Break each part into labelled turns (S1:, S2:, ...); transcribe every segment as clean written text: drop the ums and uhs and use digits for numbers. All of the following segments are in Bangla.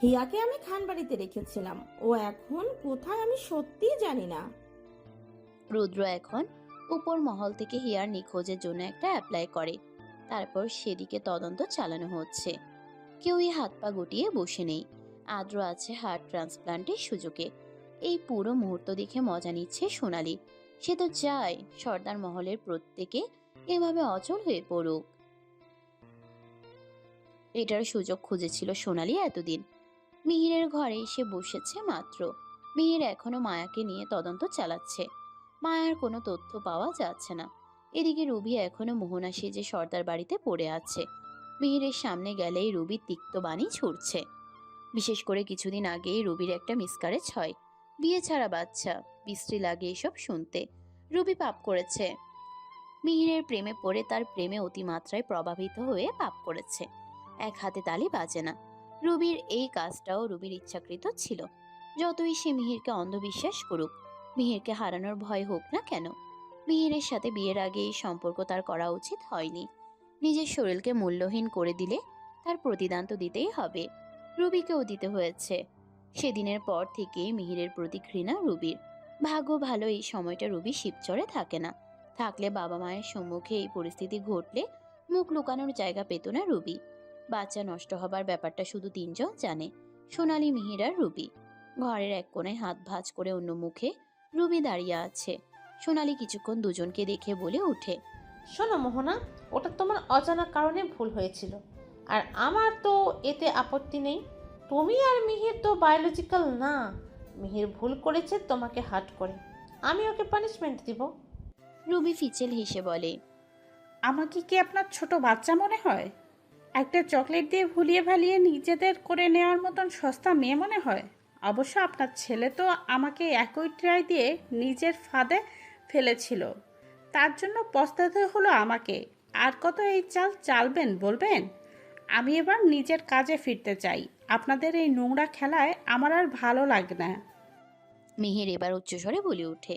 S1: হিয়াকে আমি খানবাড়িতে রেখেছিলাম, ও এখন কোথায় আমি সত্যিই জানি না।
S2: রুদ্র এখন উপর মহল থেকে হিয়ার নিখোঁজের জন্য একটা অ্যাপ্লাই করে। তারপর সেদিকে তদন্ত চালানো হচ্ছে। কেউই হাত পা গুটিয়ে বসে নেই। আদ্র আছে হার্ট ট্রান্সপ্লান্টের সুযোগে। এই পুরো মুহূর্ত দেখে মজা নিচ্ছে সোনালি। সে তো চায় সর্দার মহলের প্রত্যেকে এভাবে অচল হয়ে পড়ুক। এটার সুযোগ খুঁজেছিল সোনালি এতদিন। মিহিরের ঘরে এসে বসেছে মাত্র। মিহির এখনো মায়াকে নিয়ে তদন্ত চালাচ্ছে। মায়ার কোনো তথ্য পাওয়া যাচ্ছে না। এদিকে রুবি এখনো মোহনা সেজে সর্দার বাড়িতে পড়ে আছে। মিহিরের সামনে গেলেই রুবি তিক্ত বাণী ছুড়ছে। বিশেষ করে কিছুদিন আগেই রুবির একটা মিসক্যারেজ হয়। বিয়ে ছাড়া বাচ্চা, বিশ্রী লাগে এসব শুনতে। রুবি পাপ করেছে। মিহিরের প্রেমে পড়ে তার প্রেমে অতিমাত্রায় প্রভাবিত হয়ে পাপ করেছে। এক হাতে তালি বাজে না। রুবির এই কাজটাও রুবির ইচ্ছাকৃত ছিল। যতই সে মিহিরকে অন্ধবিশ্বাস করুক, মিহিরকে হারানোর ভয় হোক না কেন, মিহিরের সাথে বিয়ের আগে এই সম্পর্ক তার করা উচিত হয়নি। নিজের শরীরকে মূল্যহীন করে দিলে তার প্রতিদান তো দিতেই হবে। রুবিকেও দিতে হয়েছে। সেদিনের পর থেকেই মিহিরের প্রতি ঘৃণা রুবির। ভাগ্য ভালো এই সময়টা রুবি শিবচরে থাকে না। থাকলে বাবা মায়ের সম্মুখে এই পরিস্থিতি ঘটলে মুখ লুকানোর জায়গা পেত না রুবি। বাচ্চা নষ্ট হবার ব্যাপারটা শুধু তিনজন জানে, সোনালি, মিহির আর রুবি। ঘরের এক কোণায় হাত ভাঁজ করে অন্য মুখে রুবি দাঁড়িয়ে আছে। সোনালি কিছুক্ষণ দুজনকে দেখে বলে ওঠে,
S3: শোনো মোহনা, ওটা তোমার অজানা কারণে ভুল হয়েছিল, আর আমার তো এতে আপত্তি নেই। তুমি আর মিহির তো বায়োলজিক্যাল না। মিহির ভুল করেছে তোমাকে হার্ট করে, আমি ওকে পানিশমেন্ট দিব।
S2: রুবি ফিচেল হেসে বলে,
S4: আমাকে কি আপনার ছোট বাচ্চা মনে হয়? একটা চকলেট দিয়ে ভুলিয়ে ভালিয়ে নিজেদের করে নেওয়ার মতন সস্তা মেয়ে মনে হয়? অবশ্য আপনার ছেলে তো আমাকে একই ট্রাই দিয়ে নিজের ফাঁদে ফেলেছিল, তার জন্য পস্তাতে হলো আমাকে। আর কত এই চাল চালবেন বলবেন? আমি এবার নিজের কাজে ফিরতে চাই। আপনাদের এই নোংরা খেলায় আমার আর ভালো লাগে না।
S2: মিহির এবার উচ্চস্বরে বলে ওঠে,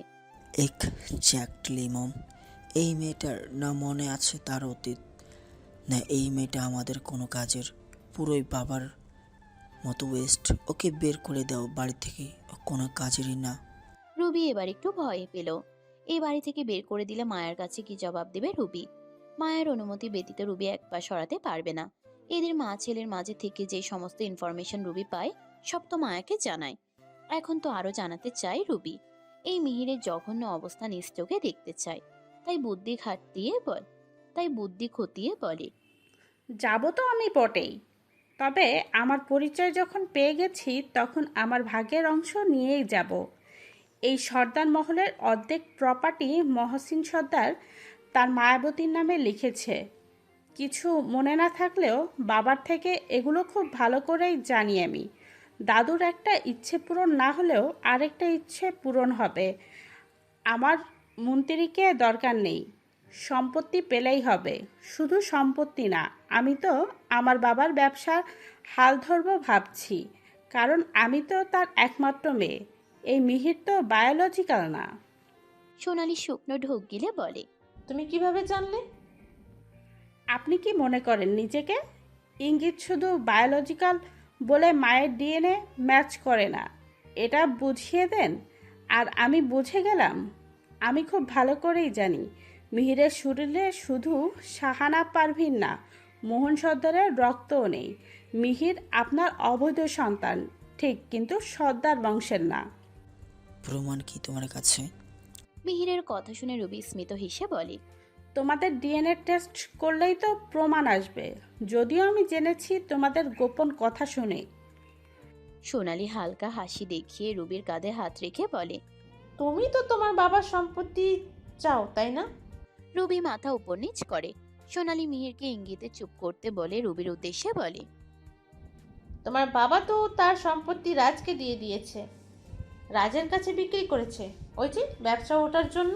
S5: এক্স্যাক্টলি মম। এই মেয়েটার না মনে আছে তার অতীত, না এই মেয়েটা আমাদের কোনো কাজের, পুরোই বাবার মতো ওয়েস্ট। ওকে বের করে দাও বাড়ি থেকে, ও কোনো কাজেরই না।
S2: রুবি এবার একটু ভয় পেল। এই বাড়ি থেকে বের করে দিলে মায়ের কাছে কি জবাব দেবে রুবি? মায়ের অনুমতি ব্যতীত রুবি এক পা সরাতে পারবে না। এদের মা ছেলের মাঝে থেকে যে সমস্ত ইনফরমেশন রুবি পায় সব তো মায়াকে জানায়। এখন তো আরো জানাতে চাই রুবি। এই মিহিরের জঘন্য অবস্থা নিজ চোখে দেখতে চায়। তাই বুদ্ধি খতিয়ে বলে,
S4: যাব তো আমি বটেই, তবে আমার পরিচয় যখন পেয়ে গেছি তখন আমার ভাগের অংশ নিয়েই যাব। এই সর্দার মহলের অর্ধেক প্রপার্টি মহসিন সর্দার তার মায়াবতীর নামে লিখেছে। কিছু মনে না থাকলেও বাবার থেকে এগুলো খুব ভালো করেই জানি আমি। দাদুর একটা ইচ্ছে পূরণ না হলেও আরেকটা ইচ্ছে পূরণ হবে। আমার মন্ত্রীকে দরকার নেই, সম্পত্তি পেলেই হবে। শুধু সম্পত্তি না, আমি তো আমার বাবার ব্যবসার হাল ধরবো ভাবছি, কারণ আমি তো তার একমাত্র মেয়ে। এই মিহির তো বায়োলজিক্যাল না।
S2: সোনালি শুকনো ঢোক গিলে বলে,
S3: তুমি কিভাবে জানলে?
S4: আপনি কি মনে করেন নিজেকে? ইঙ্গিত শুধু বায়োলজিক্যাল বলে মায়ের ডিএনএ ম্যাচ করে না, এটা বুঝিয়ে দেন আর আমি বুঝে গেলাম। আমি খুব ভালো করেই জানি মিহিরের শরীরে শুধু শাহানা পারভিন না, মোহন সর্দারের রক্তও নেই। মিহির আপনার অবৈধ সন্তান ঠিক, কিন্তু সর্দার বংশের না।
S5: প্রমাণ কি তোমার কাছে?
S2: মিহিরের কথা শুনে রুবি স্মিত হেসে বলে,
S4: তোমাদের ডিএনএ টেস্ট করলেই তো প্রমাণ আসবে। যদিও আমি জেনেছি তোমাদের গোপন কথা শুনে।
S2: সোনালি হালকা হাসি দেখিয়ে রুবির কাঁধে হাত রেখে বলে,
S3: তুমি তো তোমার বাবার সম্পত্তি চাও, তাই না?
S2: রুবি মাথা উপর নিচ করে। সোনালি মিহিরকে ইঙ্গিতে চুপ করতে বলে রুবির উদ্দেশ্যে বলে,
S3: তোমার বাবা তো তার সম্পত্তি রাজকে দিয়ে দিয়েছে, রাজের কাছে বিক্রি করেছে, ওই যে ব্যবসা ওঠার জন্য।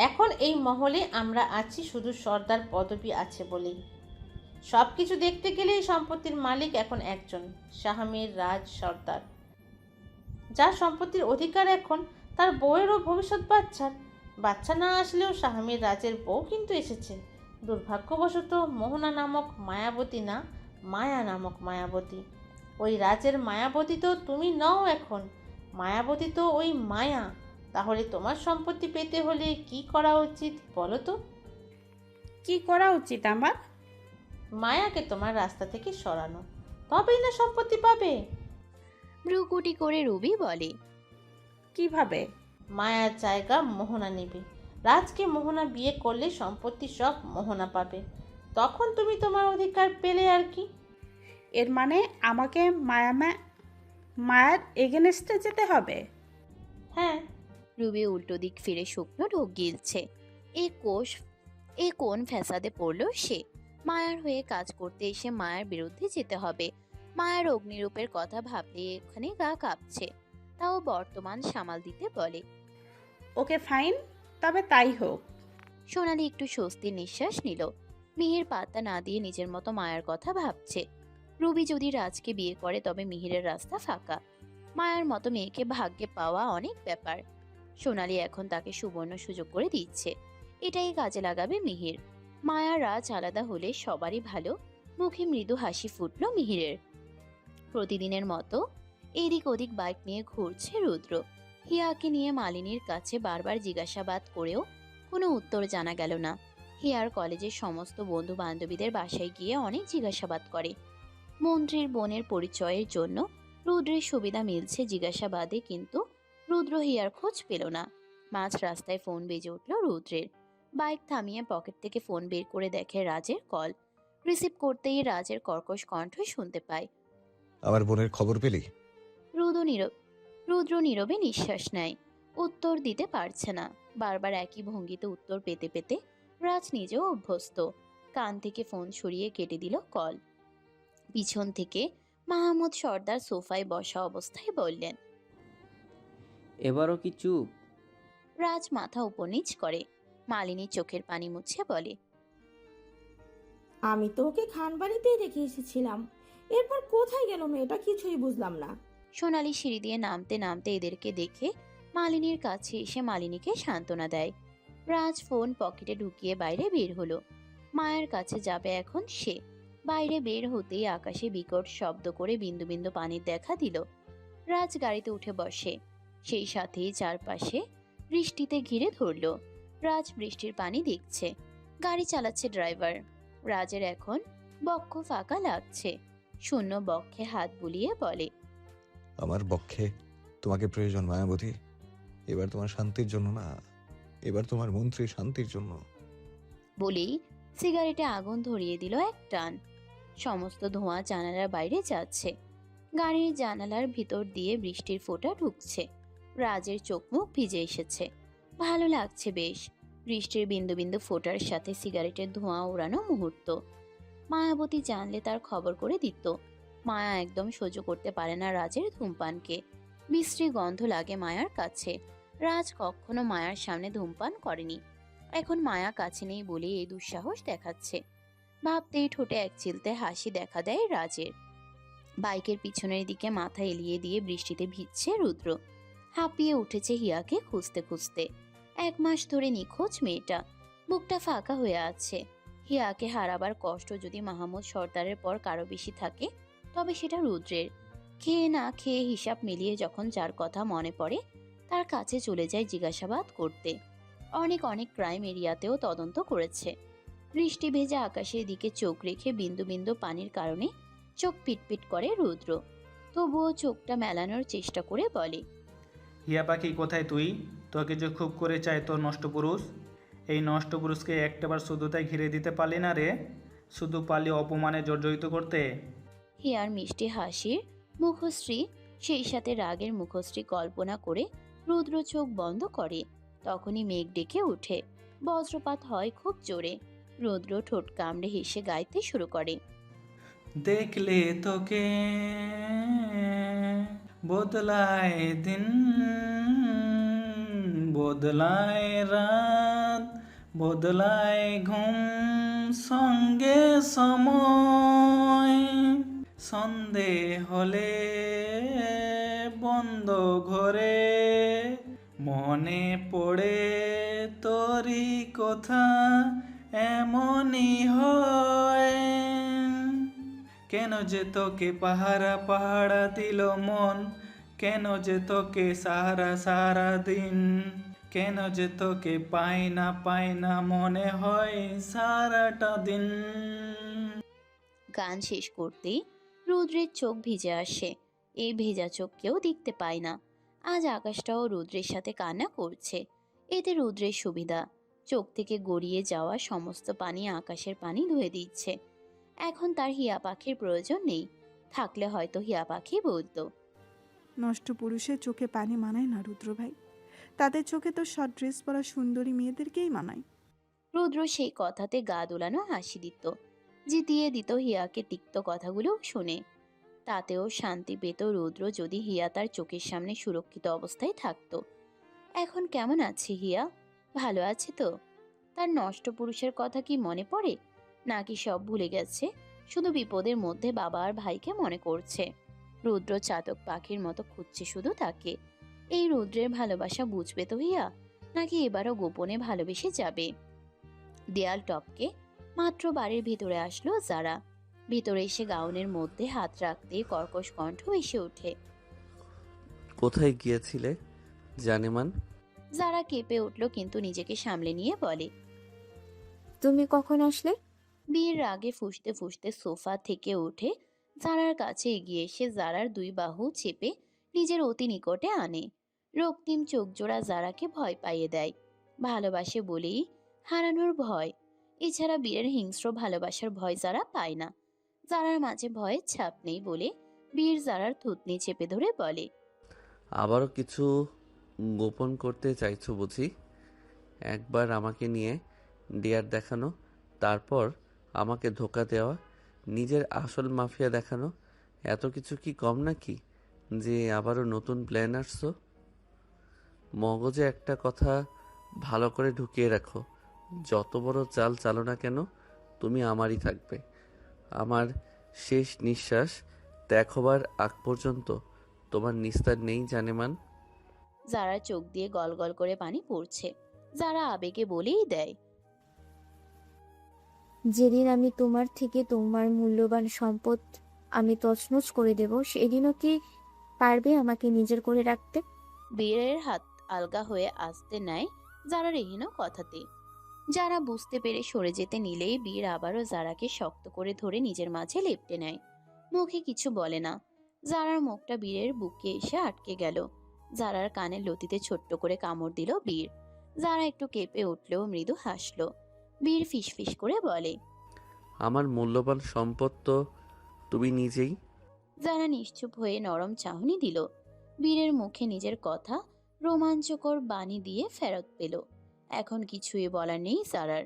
S3: এখন এই মহলে আমরা আছি শুধু সর্দার পদবি আছে বলেই। সব কিছু দেখতে গেলে এই সম্পত্তির মালিক এখন একজন, শাহমীর রাজ সর্দার। যার সম্পত্তির অধিকার এখন তার বউয়েরও ভবিষ্যৎ বাচ্চার। বাচ্চা না আসলেও শাহমীর রাজের বউ কিন্তু এসেছে। দুর্ভাগ্যবশত মোহনা নামক মায়াবতী না, মায়া নামক মায়াবতী। ওই রাজের মায়াবতী তো তুমি নও এখন, মায়াবতী তো ওই মায়া। তাহলে তোমার সম্পত্তি পেতে হলে কি করা উচিত বলো তো?
S4: কি করা উচিত আমার?
S3: মায়াকে তোমার রাস্তা থেকে সরানো, তবেই না সম্পত্তি পাবে।
S2: ভ্রুকুটি করে রুবি বলে।
S4: কিভাবে?
S3: মায়ার জায়গা মোহনা নেবে। রাজকে মোহনা বিয়ে করলে সম্পত্তি সব মোহনা পাবে। তখন তুমি তোমার অধিকার পেলে আর কি।
S4: এর মানে আমাকে মায়ার এগেনস্টে যেতে হবে?
S3: হ্যাঁ।
S2: রুবি উল্টো দিক ফিরে শুকনো ঢোক গিলছে। এ কোন ফ্যাসাদে পড়লো সে? মায়ার হয়ে কাজ করতে এসে মায়ের বিরুদ্ধে যেতে হবে। মায়ের অগ্নিরূপের কথা ভাবলে এখানে গা কাঁপছে। তাও বর্তমান সামাল দিতে বলে।
S4: ওকে ফাইন, তবে তাই হোক।
S2: সোনালি একটু স্বস্তির নিঃশ্বাস নিল। মিহির পাত্তা না দিয়ে নিজের মতো মায়ের কথা ভাবছে। রুবি যদি রাজকে বিয়ে করে তবে মিহিরের রাস্তা ফাঁকা। মায়ের মতো মেয়েকে ভাগ্যে পাওয়া অনেক ব্যাপার। সোনালি এখন তাকে সুবর্ণ সুযোগ করে দিচ্ছে। এটাই কাজে লাগাবে মিহির। মায়া রাজ আলাদা হলে সবারই ভালো। মুখে মৃদু হাসি ফুটল মিহিরের। প্রতিদিনের মতো এদিক ওদিক বাইক নিয়ে ঘুরছে রুদ্র। হিয়াকে নিয়ে মালিনীর কাছে বারবার জিজ্ঞাসাবাদ করেও কোনো উত্তর জানা গেল না। হিয়ার কলেজের সমস্ত বন্ধু বান্ধবীদের বাসায় গিয়ে অনেক জিজ্ঞাসাবাদ করে। মন্ত্রীর বোনের পরিচয়ের জন্য রুদ্রের সুবিধা মিলছে জিজ্ঞাসাবাদে, কিন্তু রুদ্র হিয়ার খোঁজ পেল না। মাঝ রাস্তায় ফোন বেজে উঠল রুদ্রের। বাইক থামিয়ে পকেট থেকে ফোন বের করে দেখে রাজের কল। রিসিভ করতেই রাজের কর্কশ কণ্ঠ শুনতে পায়।
S6: আমার বোনের খবর পেলি?
S2: রুদ্র নীরবে নিঃশ্বাস নেয়। উত্তর দিতে পারছে না। বারবার একই ভঙ্গিতে উত্তর পেতে পেতে রাজ নিজেও অভ্যস্ত। কান থেকে ফোন সরিয়ে কেটে দিল কল। পিছন থেকে মাহমুদ সর্দার সোফায় বসা অবস্থায় বললেন,
S7: এবারও কি চুপ?
S2: রাজ মাথা উপর নিচ করে। মালিনী চোখের পানি মুছে বলে,
S1: আমি তো ওকে খানবাড়িতেই রেখে এসেছিলাম। এরপর কোথায় গেল মেয়েটা কিছুই বুঝলাম না।
S2: সোনালি সিঁড়ি দিয়ে নামতে নামতে এদেরকে দেখে মালিনীর কাছে এসে মালিনীকে সান্ত্বনা দেয়। রাজ ফোন পকেটে ঢুকিয়ে বাইরে বের হলো। মায়ের কাছে যাবে এখন সে। বাইরে বের হতেই আকাশে বিকট শব্দ করে বিন্দু বিন্দু পানির দেখা দিল। রাজ গাড়িতে উঠে বসে। সেই সাথেই চারপাশে বৃষ্টিতে ঘিরে ধরল। রাজ বৃষ্টির পানি দেখছে। গাড়ি চালাচ্ছে ড্রাইভার। রাজের এখন বক্ষ ফাঁকা লাগছে। শূন্য বক্ষে হাত বুলিয়ে বলে,
S6: আমার বক্ষে তোমাকে প্রয়োজন মায়াবতী। এবার তোমার শান্তির জন্য না, এবার তোমার মন্ত্রীর শান্তির জন্য।
S2: বলেই সিগারেটে আগুন ধরিয়ে দিল এক টান। সমস্ত ধোঁয়া জানালার বাইরে যাচ্ছে। গাড়ির জানালার ভিতর দিয়ে বৃষ্টির ফোঁটা ঢুকছে। রাজের চোখ মুখ ভিজে এসেছে। ভালো লাগছে বেশ। বৃষ্টির বিন্দু বিন্দু ফোঁটার সাথে সিগারেটের ধোঁয়া ওড়ানো মুহূর্ত। মায়াবতী জানলে তার খবর করে দিত। মায়া একদম সহ্য করতে পারে না রাজের ধূমপানকে। বিশ্রী গন্ধ লাগে মায়ার কাছে। রাজ কখনো মায়ার সামনে ধূমপান করেনি। এখন মায়া কাছে নেই বলে এই দুঃসাহস দেখাচ্ছে। ভাবতেই ঠোঁটে এক চিলতে হাসি দেখা দেয় রাজের। বাইকের পিছনের দিকে মাথা এলিয়ে দিয়ে বৃষ্টিতে ভিজছে রুদ্র। হাঁপিয়ে উঠেছে হিয়াকে খুঁজতে খুঁজতে। 1 মাস ধরে নিখোঁজ মেয়েটা। বুকটা ফাঁকা হয়ে আছে। হিয়াকে হারাবার কষ্ট যদি মাহমুদ সর্দারের পর কারো বেশি থাকে তবে সেটা রুদ্রের। খেয়ে না খেয়ে হিসাব মিলিয়ে যখন যার কথা মনে পড়ে তার কাছে চলে যায় জিজ্ঞাসাবাদ করতে। অনেক অনেক ক্রাইম এরিয়াতেও তদন্ত করেছে। বৃষ্টি ভেজা আকাশের দিকে চোখ রেখে বিন্দু বিন্দু পানির কারণে চোখ পিটপিট করে রুদ্র। তবুও চোখটা মেলানোর চেষ্টা করে বলে,
S8: হিয়া পাখি কোথায় তুই? তোকে যে খুব করে চাই তোর নষ্ট পুরুষ। এই নষ্ট পুরুষকে একটাবার শুধুতাই ঘিরে দিতে পারলি না রে? শুধু পারলি অপমানে জর্জরিত করতে।
S2: হিয়ার মিষ্টি হাসির মুখশ্রী সেই সাথে রাগের মুখশ্রী কল্পনা করে রুদ্র চোখ বন্ধ করে। তখনই মেঘ ডেকে ওঠে। বজ্রপাত হয় খুব জোরে। রুদ্র ঠোঁট কামড়ে হেসে গাইতে শুরু করে,
S8: দেখলে তোকে বদলায় দিন, বদলায় রাত, বদলায় ঘুম, সঙ্গে সময়। সন্দেহ হলে বন্ধ ঘরে মনে পড়ে তোরই কথা, এমনই হয়। কেন যে তোকে পাহারা পাহারা দিল মন, কেন যে তোকে সারা সারা দিন, কেন যে তোকে পাই না মনে হয় সারাটা দিন।
S2: গান শেষ করতেই রুদ্রের চোখ ভিজে আসে। এই ভেজা চোখ কেউ দেখতে পায় না। আজ আকাশটাও রুদ্রের সাথে কান্না করছে। এতে রুদ্রের সুবিধা, চোখ থেকে গড়িয়ে যাওয়া সমস্ত পানি আকাশের পানি ধুয়ে দিচ্ছে। এখন তার হিয়া পাখির প্রয়োজন নেই, থাকলে হয়তো হিয়া পাখি বলতো।
S9: নষ্ট পুরুষের চোখে পানি মানায় না রুদ্র ভাই, তাদের চোখে তো শর্ট ড্রেস পরা সুন্দরী মেয়েদেরকেই মানায়।
S2: রুদ্র সেই কথাতে গা দোলানো হাসি দিত, জিতিয়ে দিত হিয়াকে তিক্ত কথাগুলো শুনে। তাতেও শান্তি পেত রুদ্র যদি হিয়া তার চোখের সামনে সুরক্ষিত অবস্থায় থাকতো। এখন কেমন আছে হিয়া? ভালো আছে তো? তার নষ্ট পুরুষের কথা কি মনে পড়ে, নাকি সব ভুলে গেছে? শুধু বিপদের মধ্যে বাবা আর ভাইকে মনে করছে। রুদ্র চাতক পাখির মতো খুঁজছে শুধু তাকে। এই রুদ্রের ভালোবাসা বুঝবে তো হিয়া, নাকি এবারও গোপনে ভালোবেসে যাবে? দেয়াল টপকে মাত্র বাড়ির ভিতরে আসলো যারা। ভিতরে এসে গাউনের মধ্যে হাত রাখতেই কর্কশ কণ্ঠ এসে ওঠে।
S7: কোথায় গিয়েছিলে জানেমান?
S2: যারা কেঁপে উঠল কিন্তু নিজেকে সামলে নিয়ে বলে,
S10: তুমি কখন আসলে?
S2: বীর রাগে ফুঁসতে ফুঁসতে সোফা থেকে উঠে জারার কাছে এগিয়ে এসে জারার দুই বাহু চেপে নিজের অতি নিকটে আনে। রক্তিম চোখ জোড়া জারাকে ভয় পাইয়ে দেয়। ভালোবাসে বলেই হারানোর ভয়। এছাড়া বীরের হিংস্র ভালোবাসার ভয় যারা পায় না। জারার মাঝে ভয়ের ছাপ নেই বলে বীর জারার থুতনি চেপে ধরে বলে,
S7: আবারও কিছু গোপন করতে চাইছো বুঝি? একবার আমাকে নিয়ে ডিয়ার দেখানো, তারপর আমাকে ধোকা দেওয়া, নিজের আসল মাফিয়া দেখানো, এত কিছু কি কম নাকি যে আবারও নতুন প্ল্যান আসছো? মগজে একটা কথা ভালো করে ঢুকিয়ে রাখো, যত বড় চাল চালো না কেন তুমি আমারই থাকবে। আমার শেষ নিঃশ্বাস ত্যাগ হবার আগ পর্যন্ত তোমার নিস্তার নেই জানেমান।
S2: জারার চোখ দিয়ে গল গল করে পানি পড়ছে। যারা আবেগে বলেই দেয়,
S10: যেদিন আমি তোমার থেকে তোমার মূল্যবান সম্পদ আমি তছনছ করে দেব, সেদিনও কি পারবে আমাকে নিজের করে রাখতে?
S2: বীরের হাত আলগা হয়ে আসতে নেয় যারার এহেন কথাতে। যারা বুঝতে পেরে সরে যেতে নিলেই বীর আবারও জারাকে শক্ত করে ধরে নিজের মাঝে লেপ্টে নেয়। মুখে কিছু বলে না। জারার মুখটা বীরের বুকে এসে আটকে গেল। জারার কানের লতিতে ছোট্ট করে কামড় দিল বীর। যারা একটু কেঁপে উঠলেও মৃদু হাসলো। বীর ফিসফিস করে বলে,
S7: আমার মূল্যবান সম্পদ তো তুমি নিজেই।
S2: যারা নিশ্চুপ হয়ে নরম চাহনি দিল। বীরের মুখে নিজের কথা রোমাঞ্চকর বাণী দিয়ে ফেরত পেল। এখন কিছুই বলার নেই জারার।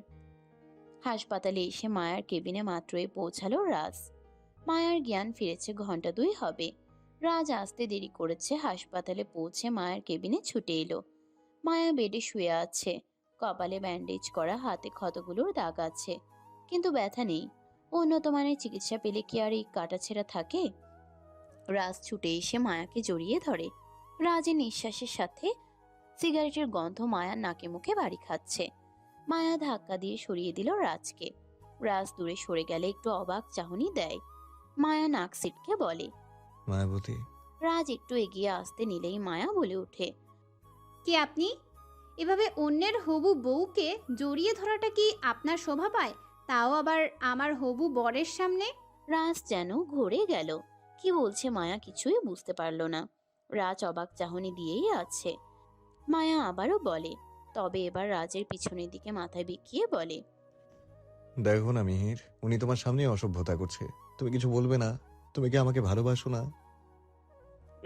S2: হাসপাতালে এসে মায়ার কেবিনে মাত্রই পৌঁছালো রাজ। মায়ার জ্ঞান ফিরেছে ঘন্টা 2 হবে। রাজ আসতে দেরি করেছে। হাসপাতালে পৌঁছে মায়ার কেবিনে ছুটে এলো। মায়া বেডে শুয়ে আছে। কপালে ব্যান্ডেজ করা, হাতে ক্ষতগুলোর দাগ আছে, কিন্তু ব্যথা নেই। উন্নত মানের চিকিৎসা পেলে কি আর এই কাটাছেঁড়া থাকে? রাজ ছুটে এসে মায়াকে জড়িয়ে ধরে। রাজের নিঃশ্বাসের সাথে সিগারেটের গন্ধ মায়ার নাকে মুখে বাড়ি খাচ্ছে। মায়া ধাক্কা দিয়ে সরিয়ে দিল রাজকে। রাজ দূরে সরে গেলে একটু অবাক চাহনি দেয়। মায়া নাক সিটকে বলে,
S6: মায়াবতী।
S2: রাজ একটু এগিয়ে আসতে নিলেই মায়া বলে ওঠে,
S11: কি আপনি? এভাবে অন্যের হবু বউকে জড়িয়ে ধরাটা কি আপনার শোভা পায়? তাও আবার আমার হবু বরের সামনে?
S2: রাজ যেন ঘুরে গেল। কি বলছে মায়া কিছুই বুঝতে পারল না। রাজ অবাক চাহনি দিয়েই আছে। মায়া আবারও বলে, তবে এবার রাজের পিছনের দিকে মাথায় বিকিয়ে বলে,
S6: দেখো না মিহির, উনি তোমার সামনেই অসভ্যতা করছে। তুমি কিছু বলবে না? তুমি কি আমাকে ভালোবাসো না?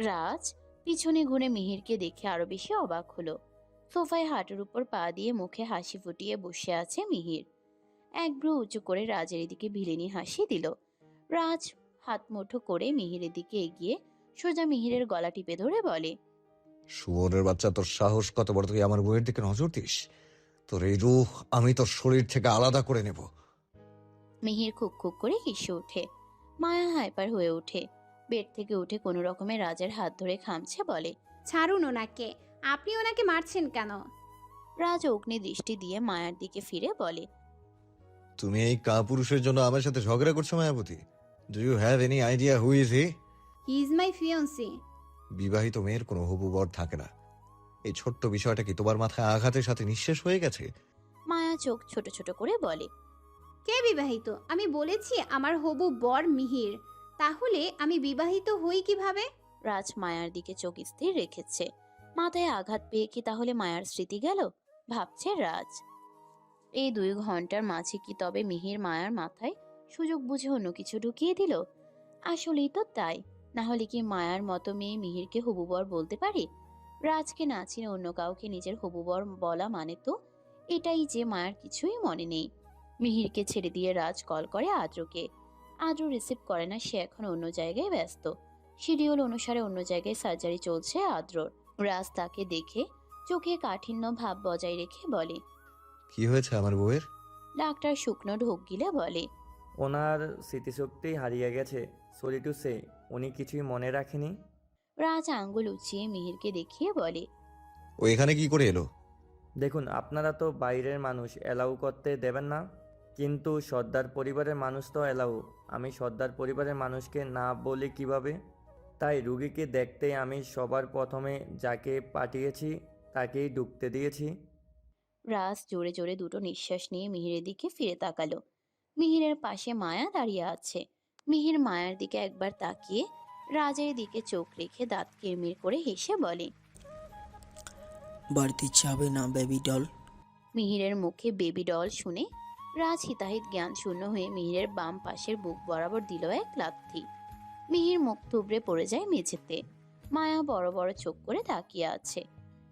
S2: রাজ পিছনে ঘুরে মিহিরকে দেখে আরো বেশি অবাক হলো। সোফায় হাঁটুর উপর পা দিয়ে মুখে হাসি ফুটিয়ে বসে আছে মিহির। এক ভ্রু উঁচু করে রাজের দিকে ভিলেনি হাসি দিল। রাজ হাত মুঠো করে মিহিরের দিকে এগিয়ে সোজা মিহিরের গলা টিপে ধরে বলে,
S6: শুয়োরের বাচ্চা, তোর সাহস কত বড়! তুই আমার বউয়ের দিকে নজর দিস? তোর এই রূহ আমি তোর শরীর থেকে আলাদা করে নেব।
S2: মিহির খুব খুব করে হেসে ওঠে। মায়া হাইপার হয়ে ওঠে। বেড থেকে উঠে কোনো রকমে রাজের হাত ধরে খামছে, বলে,
S11: ছাড়ুন ওনাকে, আপনি ওনাকে মারছেন কেন?
S2: রাজ অগ্নি দৃষ্টি দিয়ে মায়ার দিকে ফিরে বলে,
S6: তুমি এই কাপুরুষের জন্য আমার সাথে ঝগড়া করছো Mayabati? Do you have any idea who is he?
S11: He is my fiancee.
S6: বিবাহিত মেয়ের কোনো হবু বর থাকে না। এই ছোট্ট বিষয়টা কি তোমার মাথায় আঘাতের সাথে নিঃশেষ হয়ে গেছে?
S2: মায়া চোখ ছোট ছোট করে বলে,
S11: কে বিবাহিত? আমি বলেছি আমার হবু বর মিহির। তাহলে আমি বিবাহিত হই কিভাবে?
S2: রাজ মায়ার দিকে চোখ স্থির রেখেছে। মাথায় আঘাত পেয়ে কি তাহলে মায়ার স্মৃতি গেল, ভাবছে রাজ। এই 2 ঘন্টার মাঝে কি তবে মিহির মায়ার মাথায় সুযোগ বুঝে অন্য কিছু ঢুকিয়ে দিল? আসলেই তো তাই। না হলে কি মায়ার মতো মেয়ে মিহিরকে হবুবর বলতে পারে? রাজকে না চিনে অন্য কাউকে নিজের হবুবর বলা মানে তো এটাই যে মায়ার কিছুই মনে নেই। মিহিরকে ছেড়ে দিয়ে রাজ কল করে আদ্রকে। আদ্র রিসিভ করে না, সে এখন অন্য জায়গায় ব্যস্ত। শিডিউল অনুসারে অন্য জায়গায় সার্জারি চলছে আদ্রর। রাজ তাকে দেখে চোখে কাঠিন্য ভাব বজায় রেখে বলে,
S6: কি হয়েছে আমার বউয়ের?
S2: ডাক্তার শুকনো ঢোক গিলে বলে,
S12: ওনার স্মৃতিশক্তি হারিয়ে গেছে। সরি টু সে, উনি কিছুই মনে রাখেনি।
S2: রাজ আঙ্গুল উঁচিয়ে মিহিরকে দেখিয়ে বলে,
S6: ও এখানে কি করে এলো?
S12: দেখুন, আপনারা তো বাইরের মানুষ, অ্যালাউ করতে দেবেন না, কিন্তু সর্দার পরিবারের মানুষ তো অ্যালাউ। আমি সর্দার পরিবারের মানুষকে না বলি কিভাবে? তাই রুগীকে দেখতে আমি সবার প্রথমে যাকে পাঠিয়েছি তাকেই ঢুকতে দিয়েছি।
S2: রাজ জোরে জোরে দুটো নিঃশ্বাস নিয়ে মিহিরের দিকে ফিরে তাকালো। মিহিরের পাশে মায়া দাঁড়িয়ে আছে। মিহির মায়ার দিকে একবার তাকিয়ে রাজের দিকে চোখ রেখে দাঁত কিরমির করে হেসে বলে,
S5: বাড়িতে যাবে না বেবি ডল?
S2: মিহিরের মুখে বেবি ডল শুনে রাজ হিতাহিত জ্ঞান শূন্য হয়ে মিহিরের বাম পাশের বুক বরাবর দিল এক লাথি। মিহির মুখ থুবড়ে পড়ে যায় মেঝেতে। মায়া বড় বড় চোখ করে তাকিয়ে আছে।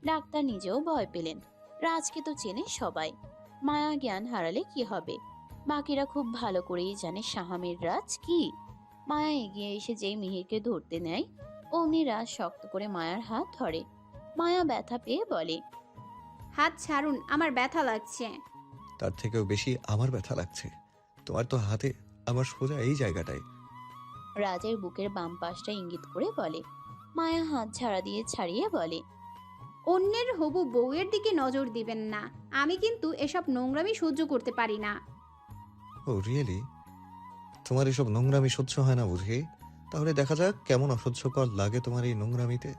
S2: ডাক্তার নিজেও ভয় পেলেন। রাজকে তো চেনে সবাই, মায়া জ্ঞান হারালে কি হবে? বাকিরা খুব ভালো করেই জানে শাহামের রাজ কি। মায়া এগিয়ে এসে যেই মিহিরকে ধরতে নেয় অমনি রাজ শক্ত করে মায়ার হাত ধরে। মায়া ব্যথা পেয়ে বলে,
S11: হাত ছাড়ুন, আমার ব্যথা লাগছে।
S6: তার থেকেও বেশি আমার ব্যথা লাগছে। তোমার তো হাতে আমার সোজা এই জায়গাটায়।
S2: রাজের বুকের বাম পাশটা ইঙ্গিত করে বলে। মায়া হাত ঝাড়া দিয়ে ছাড়িয়ে বলে,
S11: অন্যের হবু বউয়ের দিকে নজর দিবেন না। আমি কিন্তু এসব নোংরামি সহ্য করতে পারি না।
S6: ও রিয়েলি? তোমার এসব নোংরামি সহ্য হয় না বুঝি? তাহলে দেখা যাক কেমন অসহ্যকর লাগে তোমার এই নোংরামিতে।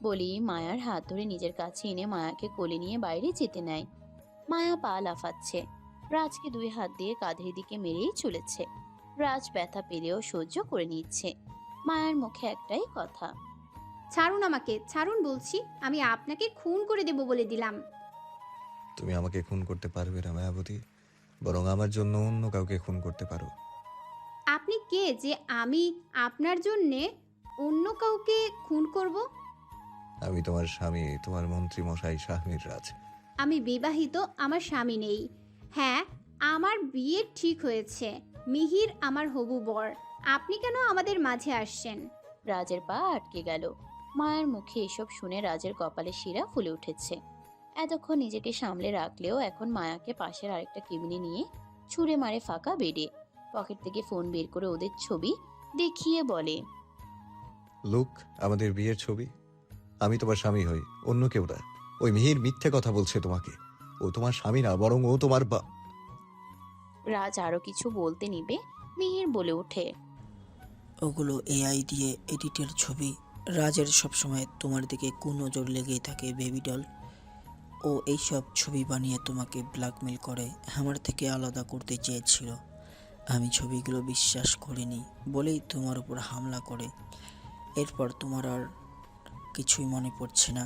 S2: বলি মায়ার হাত ধরে নিজের কাছে এনে মায়াকে কোলে নিয়ে বাইরে যেতে নেয়। মায়া পা লাফাচ্ছে। রাজকে 2 হাত দিয়ে কাঁধের দিকে মেরেই চলেছে। রাজ ব্যথা পেলেও সহ্য করে নিচ্ছে। মায়ার মুখে একটাই কথা,
S11: ছাড়ুন আমাকে, ছাড়ুন বলছি। আমি আপনাকে খুন করে দেব বলে দিলাম।
S6: তুমি আমাকে খুন করতে পারবে না মায়াবতী, বরং আমার জন্য অন্য কাউকে খুন করতে পারো।
S11: আপনি কে যে আমি আপনার জন্যে অন্য কাউকে খুন করব?
S6: আমি তোমার স্বামী, তোমার মন্ত্রী মশাই শাহমীর রাজ।
S11: আমি বিবাহিত, আমার স্বামী নেই। হ্যাঁ, আমার বিয়ে ঠিক হয়েছে। মিহির আমার হবু বর। আপনি কেন আমাদের মাঝে আসছেন?
S2: রাজের পা আটকে গেল। মায়ার মুখে এসব শুনে রাজের কপালে শিরা ফুলে উঠেছে। এতক্ষণ নিজেকে সামলে রাখলেও এখন মায়াকে পাশের আরেকটা কেবিনে নিয়ে ছুঁড়ে মারে ফাঁকা বেডে। পকেট থেকে ফোন বের করে ওদের ছবি দেখিয়ে বলে,
S6: লুক, আমাদের বিয়ের ছবি। আমি তোমার স্বামী হই, অন্য কেউ না। ওই মিহির মিথ্যে কথা বলছে তোমাকে। ও তোমার স্বামী না, বরং ও তোমার
S2: রাজ আরো কিছু বলতে নিবে মিহির বলে ওঠে,
S5: ওগুলো এআই দিয়ে এডিটের ছবি। রাজের সবসময় তোমার দিকে কুনজর লেগেই থাকে বেবি ডল। ও এইসব ছবি বানিয়ে তোমাকে ব্ল্যাকমেল করে আমার থেকে আলাদা করতে চেয়েছিল। আমি ছবিগুলো বিশ্বাস করিনি বলেই তোমার উপর হামলা করে। এরপর তোমার আর কিছুই মনে পড়ছে না।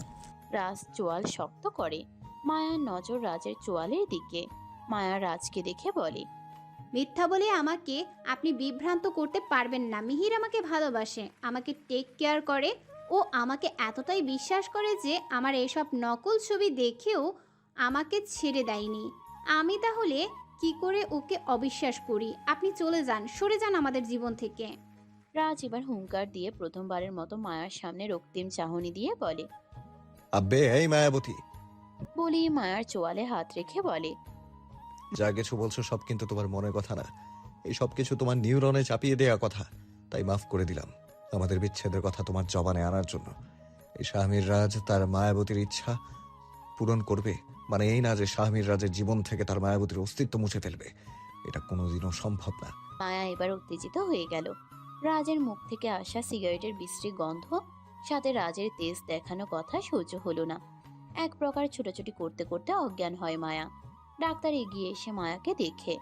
S2: রাজ চোয়াল শক্ত করে। মায়ার নজর রাজের চোয়ালের দিকে। মায়া রাজকে দেখে বলে,
S11: মিথ্যা বলে আমাকে আপনি বিভ্রান্ত করতে পারবেন না। মিহির আমাকে ভালোবাসে, আমাকে টেক কেয়ার করে। ও আমাকে এতটাই বিশ্বাস করে যে আমার এসব নকল ছবি দেখেও আমাকে ছেড়ে দেয়নি। আমি তাহলে কি করে ওকে অবিশ্বাস করি? আপনি চলে যান, সরে যান আমাদের জীবন থেকে।
S2: রাজ এবার হুঙ্কার দিয়ে প্রথমবারের মতো মায়ার সামনে রক্তিম চাহনি দিয়ে বলে,
S6: আব্বে এই মায়াবতী।
S2: বলি মায়ার চোয়ালে হাত রেখে বলে,
S6: যা কিছু বলছো সব কিন্তু তোমার মনের কথা না। এই সব কিছু তোমার নিউরনে চাপিয়ে দেওয়া কথা। তাই মাফ করে দিলাম আমাদের বিচ্ছেদের কথা তোমার জবানে আনার জন্য। এই শাহমীর রাজ তার মায়াবতীর ইচ্ছা পূরণ করবে মানে এই না যে শাহমীর রাজের জীবন থেকে তার মায়াবতীর অস্তিত্ব মুছে ফেলবে। এটা কোনোদিনও সম্ভব না।
S2: মায়া এবার উত্তেজিত হয়ে গেল। রাজের মুখ থেকে আসা সিগারেটের বিশ্রী গন্ধ সাথে রাজের তেজ দেখানো কথা সহ্য হলো না। এক প্রকার ছোটাছুটি করতে করতে অজ্ঞান হয় মায়া। ডাক্তার এগিয়ে এসে মায়াকে দেখে,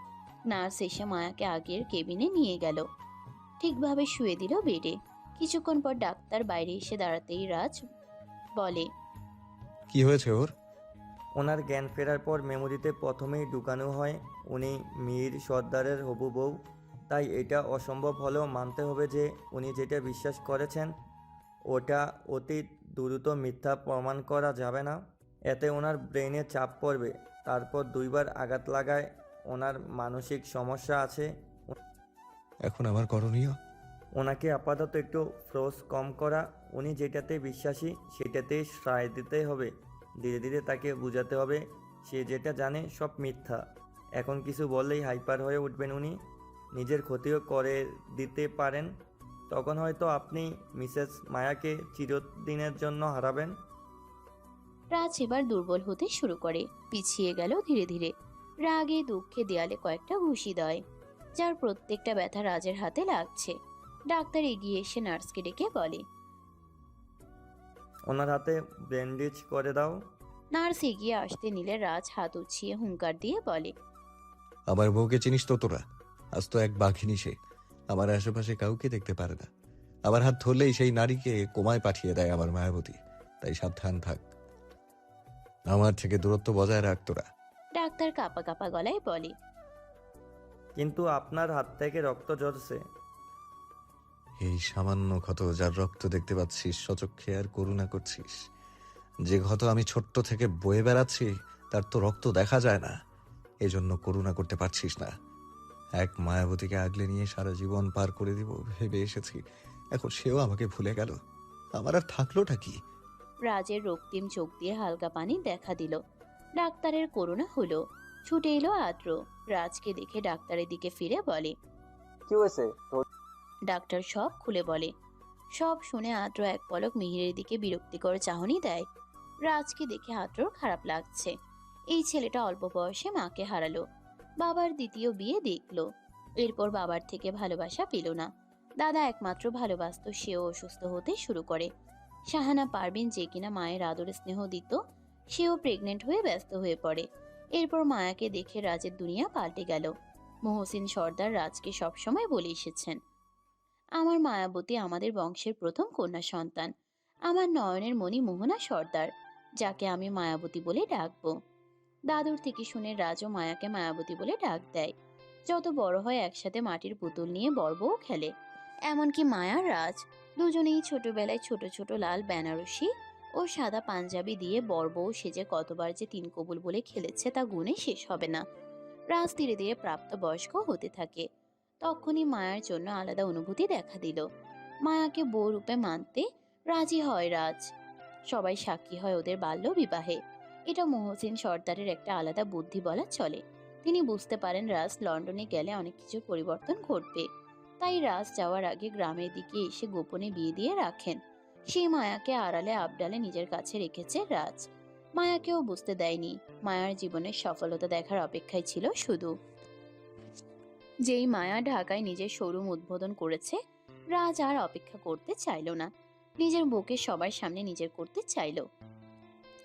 S2: নার্স এসে মায়াকে আগের কেবিনে নিয়ে গেল, ঠিকভাবে শুয়ে দিল বেডে। কিছুক্ষণ পর ডাক্তার বাইরে এসে দাঁড়াতেই রাজ বলে,
S6: কি হয়েছে ওর?
S12: ওনার জ্ঞান ফেরার পর মেমোরিতে প্রথমেই ঢুকানো হয় উনি মীর সর্দারের হবু বউ। তাই এটা অসম্ভব হলেও মানতে হবে যে উনি যেটা বিশ্বাস করেছেন ওটা অতি দ্রুত মিথ্যা প্রমাণ করা যাবে না। এতে ওনার ব্রেনে চাপ পড়বে, তারপর 2বার আঘাত লাগায় ওনার মানসিক সমস্যা আছে।
S6: এখন আমার করণীয়?
S12: ওনাকে আপাতত একটু ফোর্স কম করা, উনি যেটাতে বিশ্বাসী সেটাতেই সায় দিতে হবে। ধীরে ধীরে তাকে বোঝাতে হবে সে যেটা জানে সব মিথ্যা। এখন কিছু বললেই হাইপার হয়ে উঠবেন উনি, নিজের ক্ষতিও করে দিতে পারেন। তখন হয়তো আপনি মিসেস মায়াকে চিরদিনের জন্য হারাবেন।
S2: রাজ এবার দুর্বল হতে শুরু করে, পিছিয়ে গেল ধীরে ধীরে। রাগে দুঃখে দেয়ালে কয়েকটা ঘুষি দেয়, যার প্রত্যেকটা ব্যথা রাজের হাতে লাগছে। ডাক্তার এগিয়ে এসে নার্সকে ডেকে বলে,
S12: ওনার হাতে ব্যান্ডেজ করে দাও।
S2: নার্স এগিয়ে আসতে নিলে রাজ হাত উছিয়ে হুঙ্কার দিয়ে বলে,
S6: আমার বউকে চিনিস তো তোরা? আজ তো এক বাঘিনী সে, আমার আশেপাশে কাউকে দেখতে পারে না। আমার হাত ধরলেই সেই নারীকে কোমায় পাঠিয়ে দেয় আমার মায়াবতী। তাই সাবধান থাক, আমার থেকে দূরত্ব বজায় রাখ তোরা।
S2: ডাক্তার কাঁপা কাঁপা গলায় বলে,
S12: কিন্তু আপনার হাত থেকে রক্ত ঝরছে।
S6: এই সামান্য ক্ষত, যার রক্ত দেখতে পাচ্ছিস সচক্ষে আর করুণা করছিস, যে ক্ষত আমি ছোট্ট থেকে বয়ে বেড়াচ্ছি তার তো রক্ত দেখা যায় না, এজন্য করুণা করতে পারছিস না। এক মায়াবতীকে আগলে নিয়ে সারা জীবন পার করে দিব ভেবে এসেছি, এখন সেও আমাকে ভুলে গেল। আমার আর থাকলোটা কি?
S2: রাজের রক্তিম চোখ দিয়ে হালকা পানি দেখা দিল। ডাক্তারের করুণা হলো, ছুটে এলো আদ্র। রাজকে দেখে ডাক্তারের দিকে ফিরে বলে,
S13: কি হয়েছে তোর?
S2: ডাক্তার সব খুলে বলে। সব শুনে আদ্র এক পলক মিহিরের দিকে বিরক্তিকর চাহনি দেয়। রাজকে দেখে আদ্রর খারাপ লাগছে। এই ছেলেটা অল্প বয়সে মাকে হারালো, বাবার দ্বিতীয় বিয়ে দেখলো, এরপর বাবার থেকে ভালোবাসা পেল না। দাদা একমাত্র ভালোবাসতো, সেও অসুস্থ হতে শুরু করে। শাহানা পারভিন যে কিনা মায়ের আদর স্নেহ দিত, সেও প্রেগনেন্ট হয়ে ব্যস্ত হয়ে পড়ে। এরপর মায়াকে দেখে রাজের দুনিয়া পাল্টে গেল। মহসিন সর্দার রাজকে সবসময় বলে এসেছেন, আমার মায়াবতী আমাদের বংশের প্রথম কন্যা সন্তান, আমার নয়নের মণি মোহনা সর্দার, যাকে আমি মায়াবতী বলে ডাকবো। দাদুর থেকে শুনে রাজও মায়াকে মায়াবতী বলে ডাক দেয়। যত বড় হয় একসাথে মাটির পুতুল নিয়ে বড়বউ খেলে। এমনকি মায়া রাজ দুজনেই ছোটবেলায় ছোট ছোট লাল বেনারসি ও সাদা পাঞ্জাবি দিয়ে বড়বউ সেজে কতবার যে 3 কবুল বলে খেলেছে তা গুণে শেষ হবে না। রাজ ধীরে ধীরে প্রাপ্তবয়স্ক হতে থাকে। তখনই মায়ার জন্য আলাদা অনুভূতি দেখা দিল। মায়াকে বউ রূপে মানতে রাজি হয় রাজ। সবাই সাক্ষী হয় ওদের বাল্য বিবাহে। এটা মহসিন সর্দারের একটা আলাদা বুদ্ধি বলা চলে। তিনি বুঝতে পারেন রাজ লন্ডনে গেলে অনেক কিছু পরিবর্তন ঘটবে, তাই রাজ যাওয়ার আগে গ্রামের দিকে এসে গোপনে বিয়ে দিয়ে রাখেন। সেই মায়াকে আড়ালে আবডালে নিজের কাছে রেখেছে রাজ। মায়াকেও বুঝতে দেয়নি। মায়ার জীবনের সফলতা দেখার অপেক্ষায় ছিল শুধু। যেই মায়া ঢাকায় নিজের শোরুম উদ্বোধন করেছে, রাজ আর অপেক্ষা করতে চাইল না। নিজের বউকে সবার সামনে নিজের করতে চাইল।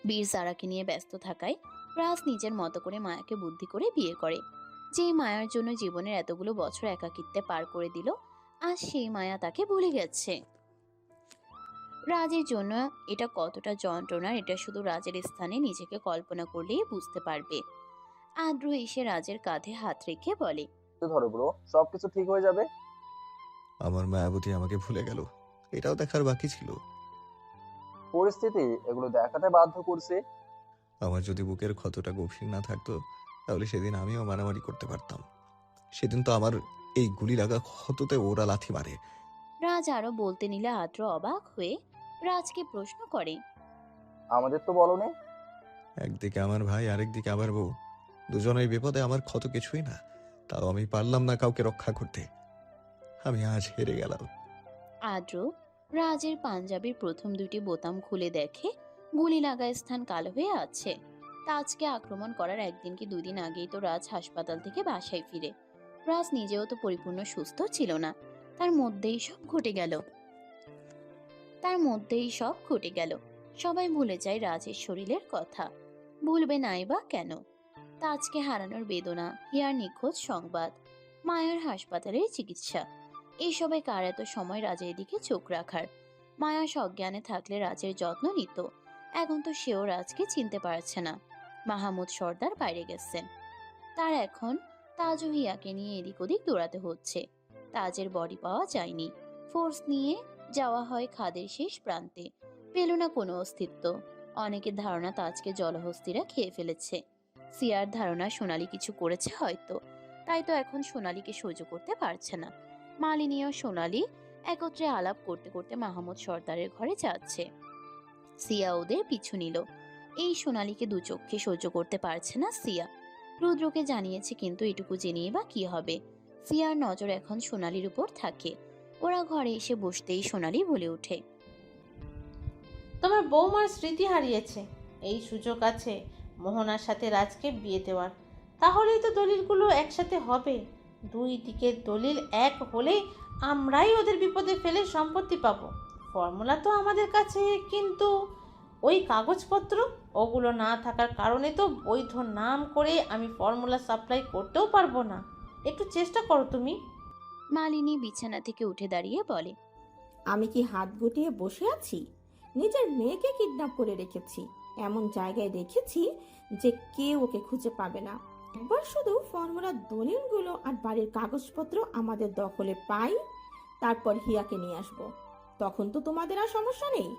S2: বীর সারাকে নিয়ে ব্যস্ত থাকায় রাজ নিজের মতো করে মায়াকে বুদ্ধি করে বিয়ে করে। যেই মায়ার জন্য জীবনের এতগুলো বছর একাকিত্বে পার করে দিল, আজ সেই মায়া তাকে ভুলে গেছে। রাজের জন্য এটা কতটা যন্ত্রণার, এটা শুধু রাজের স্থানে নিজেকে কল্পনা করলেই বুঝতে পারবে। আদ্র এসে রাজের কাঁধে হাত রেখে বলে,
S13: ধরো ব্রো, সবকিছু ঠিক হয়ে যাবে।
S6: আমার মায়াবতী আমাকে ভুলে গেল, এটাও দেখার বাকি ছিল।
S13: পরিস্থিতি এগুলো দেখাতে বাধ্য করছে।
S6: আমার যদি বুকের ক্ষতটা গভীর না থাকতো তাহলে সেদিন আমিও মারামারি করতে পারতাম। সেদিন তো আমার এই গুলি লাগা ক্ষততে ওরা লাথি মারে।
S2: রাজ আরো বলতে নিলে আদ্র অবাক হয়ে রাজকে প্রশ্ন করে,
S13: আমাদের তো বলো নে।
S6: একদিকে আমার ভাই, আরেকদিকে আমার বউ, দুজনের বিপদে আমার ক্ষত কিছুই না, তাও আমি পারলাম না কাউকে রক্ষা করতে। আমি আজ হেরে গেলাম।
S2: আদ্র রাজের পাঞ্জাবির প্রথম 2টি বোতাম খুলে দেখে গুলি লাগা স্থান কালো হয়ে আছে। তাজকে আক্রমণ করার 1 দিন কি 2 দিন আগেই তো রাজ হাসপাতাল থেকে বাসায় ফিরে। রাজ নিজেও তো পরিপূর্ণ সুস্থ ছিল না, তার মধ্যেই সব ঘটে গেল। সবাই ভুলে যায় রাজের শরীরের কথা। ভুলবে নাই বা কেন? তাজকে হারানোর বেদনা, হিয়ার নিখোঁজ সংবাদ, মায়ার হাসপাতালের চিকিৎসা, এইসবে কার এত সময় রাজের দিকে চোখ রাখার? মায়া সজ্ঞানে থাকলে রাজের যত্ন নিত। এখন তো সেও রাজকে চিনতে পারছে না। মাহমুদ সর্দার বাইরে গেছেন, তার এখন তাজ ও হিয়াকে নিয়ে এদিক ওদিক দৌড়াতে হচ্ছে। তাজের বডি পাওয়া যায়নি, ফোর্স নিয়ে যাওয়া হয় খাদের শেষ প্রান্তে, পেল না কোনো অস্তিত্ব। অনেকের ধারণা তাজকে জলহস্তিরা খেয়ে ফেলেছে। সিয়ার ধারণা সোনালি কিছু করেছে হয়তো, তাই তো এখন সোনালিকে সহ্য করতে পারছে না। মালিনী ও সোনালি একত্রে আলাপ করতে করতে মাহমুদ সর্দারের ঘরে যাচ্ছে। সিয়া ওদের পিছু নিল। এই সোনালিকে দু চোখে সহ্য করতে পারছে না সিয়া। রুদ্রকে জানিয়েছে, কিন্তু এটুকু জেনেই বা কি হবে? সিয়ার নজর এখন সোনালির উপর থাকে। ওরা ঘরে এসে বসতেই সোনালি বলে ওঠে,
S3: তোমার বৌমার স্মৃতি হারিয়েছে, এই সুযোগ আছে মোহনার সাথে রাজকে বিয়ে দেওয়ার। তাহলেই তো দলিলগুলো একসাথে হবে। দুই দিকের দলিল এক হলেই আমরাই ওদের বিপদে ফেলে সম্পত্তি পাবো। ফর্মুলা তো আমাদের কাছে, কিন্তু ওই কাগজপত্র ওগুলো না থাকার কারণে তো বৈধ নাম করে আমি ফর্মুলা সাপ্লাই করতেও পারবো না। একটু চেষ্টা করো তুমি।
S2: মালিনী বিছানা থেকে উঠে দাঁড়িয়ে বলে,
S1: আমি কি হাত গুটিয়ে বসে আছি? নিজের মেয়েকে কিডন্যাপ করে রেখেছি, এমন জায়গায় রেখেছি যে কেউ ওকে খুঁজে পাবে না। একবার শুধু ফর্মুলার দলিলগুলো আর বাড়ির কাগজপত্র আমাদের দখলে পাই, তারপর হিয়াকে নিয়ে আসবো। তখন তো তোমাদের আর সমস্যা নেই।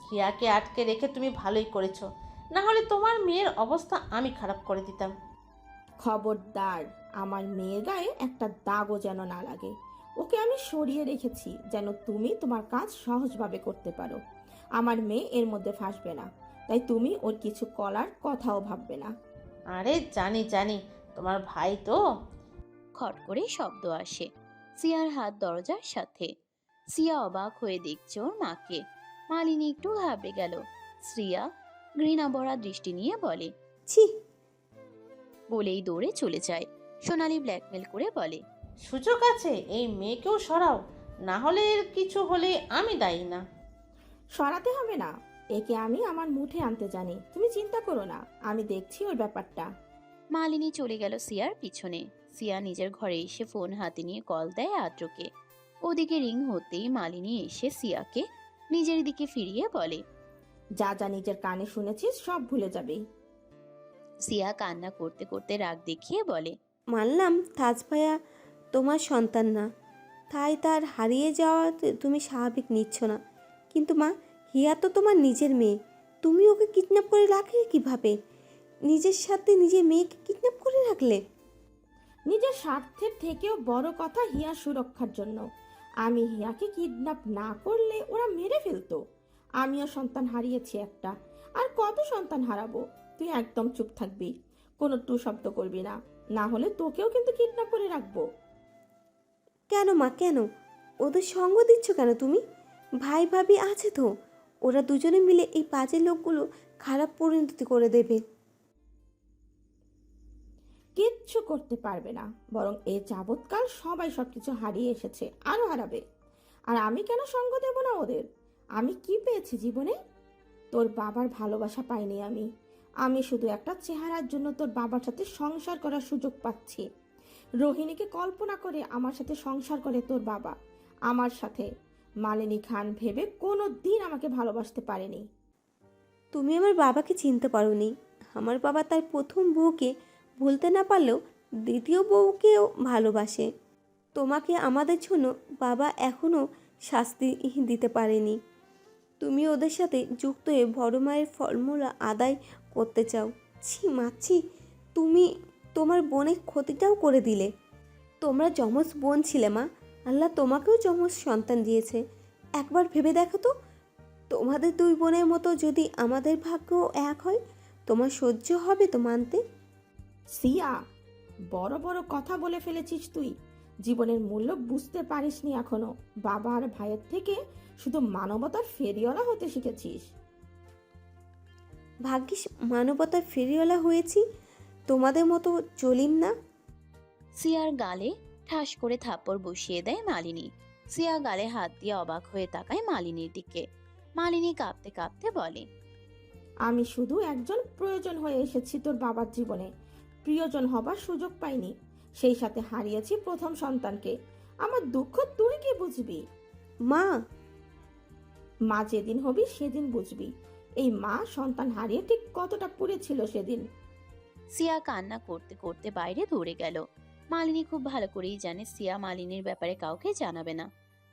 S3: হিয়াকে আটকে রেখে তুমি ভালোই করেছো, না হলে তোমার মেয়ের অবস্থা আমি খারাপ করে দিতাম।
S1: খবরদার, আমার মেয়ের গায়ে একটা দাগও যেন না লাগে। ওকে আমি সরিয়ে রেখেছি যেন তুমি তোমার কাজ সহজভাবে করতে পারো। আমার মেয়ে এর মধ্যে ফাঁসবে না, তাই তুমি ওর কিছু করার কথাও ভাববে না।
S3: আরে জানি জানি, তোমার ভাই তো।
S2: খট করে শব্দ আসে সিয়ার হাত দরজার সাথে। সিয়া অবাক হয়ে দেখছে ওর মাকে। মালিনী একটু ঘাবড়ে গেল। শ্রিয়া ঘৃণা ভরা দৃষ্টি নিয়ে বলে,
S14: ছি,
S2: বলেই দৌড়ে চলে যায়। সোনালি ব্ল্যাকমেল করে বলে,
S3: সুযোগ আছে, এই মেয়েকেও সরাও, না হলে এর কিছু হলে আমি দায়ী না।
S1: সরাতে হবে না, একে আমি আমার মুঠে আনতে জানি, তুমি চিন্তা করো না, আমি দেখছি ওর ব্যাপারটা।
S2: মালিনী চলে গেল সিয়ার পিছনে। সিয়া নিজের ঘরে এসে ফোন হাতে নিয়ে কল দেয় আদ্রকে। ওদিকে রিং হতেই মালিনী এসে সিয়াকে নিজের দিকে ফিরিয়ে বলে,
S1: যা যা নিজের কানে শুনেছিস সব ভুলে যাবি।
S2: সিয়া কান্না করতে করতে রাগ দেখিয়ে বলে,
S14: মানলাম তাজ ভাইয়া তোমার সন্তান না, তাই তার হারিয়ে যাওয়া তুমি স্বাভাবিক নিচ্ছ না, কিন্তু মা, হিয়া তো তোমার নিজের মেয়ে, তুমি ওকে কিডন্যাপ করে রাখলে কিভাবে? নিজের সাথে নিজের মেয়েকে কিডন্যাপ করে রাখলে?
S1: নিজের স্বার্থের থেকেও বড় কথা হিয়া সুরক্ষার জন্য। আমি হিয়াকে কিডন্যাপ না করলে ওরা মেরে ফেলতো। আমিও সন্তান হারিয়েছি একটা, আর কত সন্তান হারাবো। তুই একদম চুপ থাকবি, কোনো টু শব্দ করবি না, না হলে তোকেও কিন্তু কিডন্যাপ করে রাখবো।
S14: কেন মা, কেন? ওদের সঙ্গ দিচ্ছ কেন তুমি? ভাই ভাবি আছে তো, ওরা দুজনে মিলে এই বাজে লোকগুলো খারাপ পরিণতি করে দেবে।
S1: কিচ্ছু করতে পারবে না, বরং এই যাবৎকাল সবাই সবকিছু হারিয়ে এসেছে, আরো হারাবে। আর আমি কেন সঙ্গ দেব না ওদের? আমি কি পেয়েছি জীবনে? তোর বাবার ভালোবাসা পাইনি আমি শুধু একটা চেহারার জন্য তোর বাবার সাথে সংসার করার সুযোগ পাচ্ছি। রোহিণীকে কল্পনা করে আমার সাথে সংসার করে তোর বাবা, আমার সাথে। মালিনী খান ভেবে কোনো দিন আমাকে ভালোবাসতে পারেনি।
S14: তুমি আমার বাবাকে চিনতে পারোনি। আমার বাবা তার প্রথম বউকে ভুলতে না পারলেও দ্বিতীয় বউকেও ভালোবাসে। তোমাকে আমাদের জন্য বাবা এখনও শাস্তি দিতে পারেনি। তুমি ওদের সাথে যুক্ত হয়ে বড় মায়ের ফর্মুলা আদায় করতে চাও। ছি মাছি, তুমি তোমার বোনের ক্ষতিটাও করে দিলে। তোমরা যমজ বোন ছিলে মা, আল্লাহ তোমাকেও যমজ সন্তান দিয়েছে। একবার ভেবে দেখো তো, তোমাদের দুই বোনের মতো যদি আমাদের ভাগ্য এক হয়, তোমার সহ্য হবে তো মানতে?
S1: সিয়া, বড় বড় কথা বলে ফেলেছিস তুই। জীবনের মূল্য বুঝতে পারিসনি এখনো। বাবা আর ভাইয়ের থেকে শুধু মানবতার ফেরিওয়ালা হতে শিখেছিস।
S14: ভাগ্যিস মানবতার ফেরিওয়ালা হয়েছি, তোমাদের মতো চলিম না।
S2: সিয়ার গালে ঠাস করে থাপ্পড় বসিয়ে দেয় মালিনী। সিয়া গালে হাত দিয়ে অবাক হয়ে তাকায় মালিনীর দিকে। মালিনী কাঁপতে কাঁপতে বলে,
S1: আমি শুধু একজন প্রয়োজন হয়ে এসেছি তোর বাবার জীবনে, প্রিয়জন হবার সুযোগ পাইনি, সেই সাথে হারিয়েছি প্রথম সন্তানকে। আমার দুঃখ তুই কি বুঝবি?
S14: মা,
S1: মা যেদিন হবি সেদিন বুঝবি এই মা সন্তান হারিয়ে ঠিক কতটা পুড়েছিল সেদিন।
S2: সিয়া কান্না করতে করতে বাইরে দৌড়ে গেল। মালিনী খুব ভালো করেই জানে সিয়া মালিনীর ব্যাপারে কাউকে জানাবে না।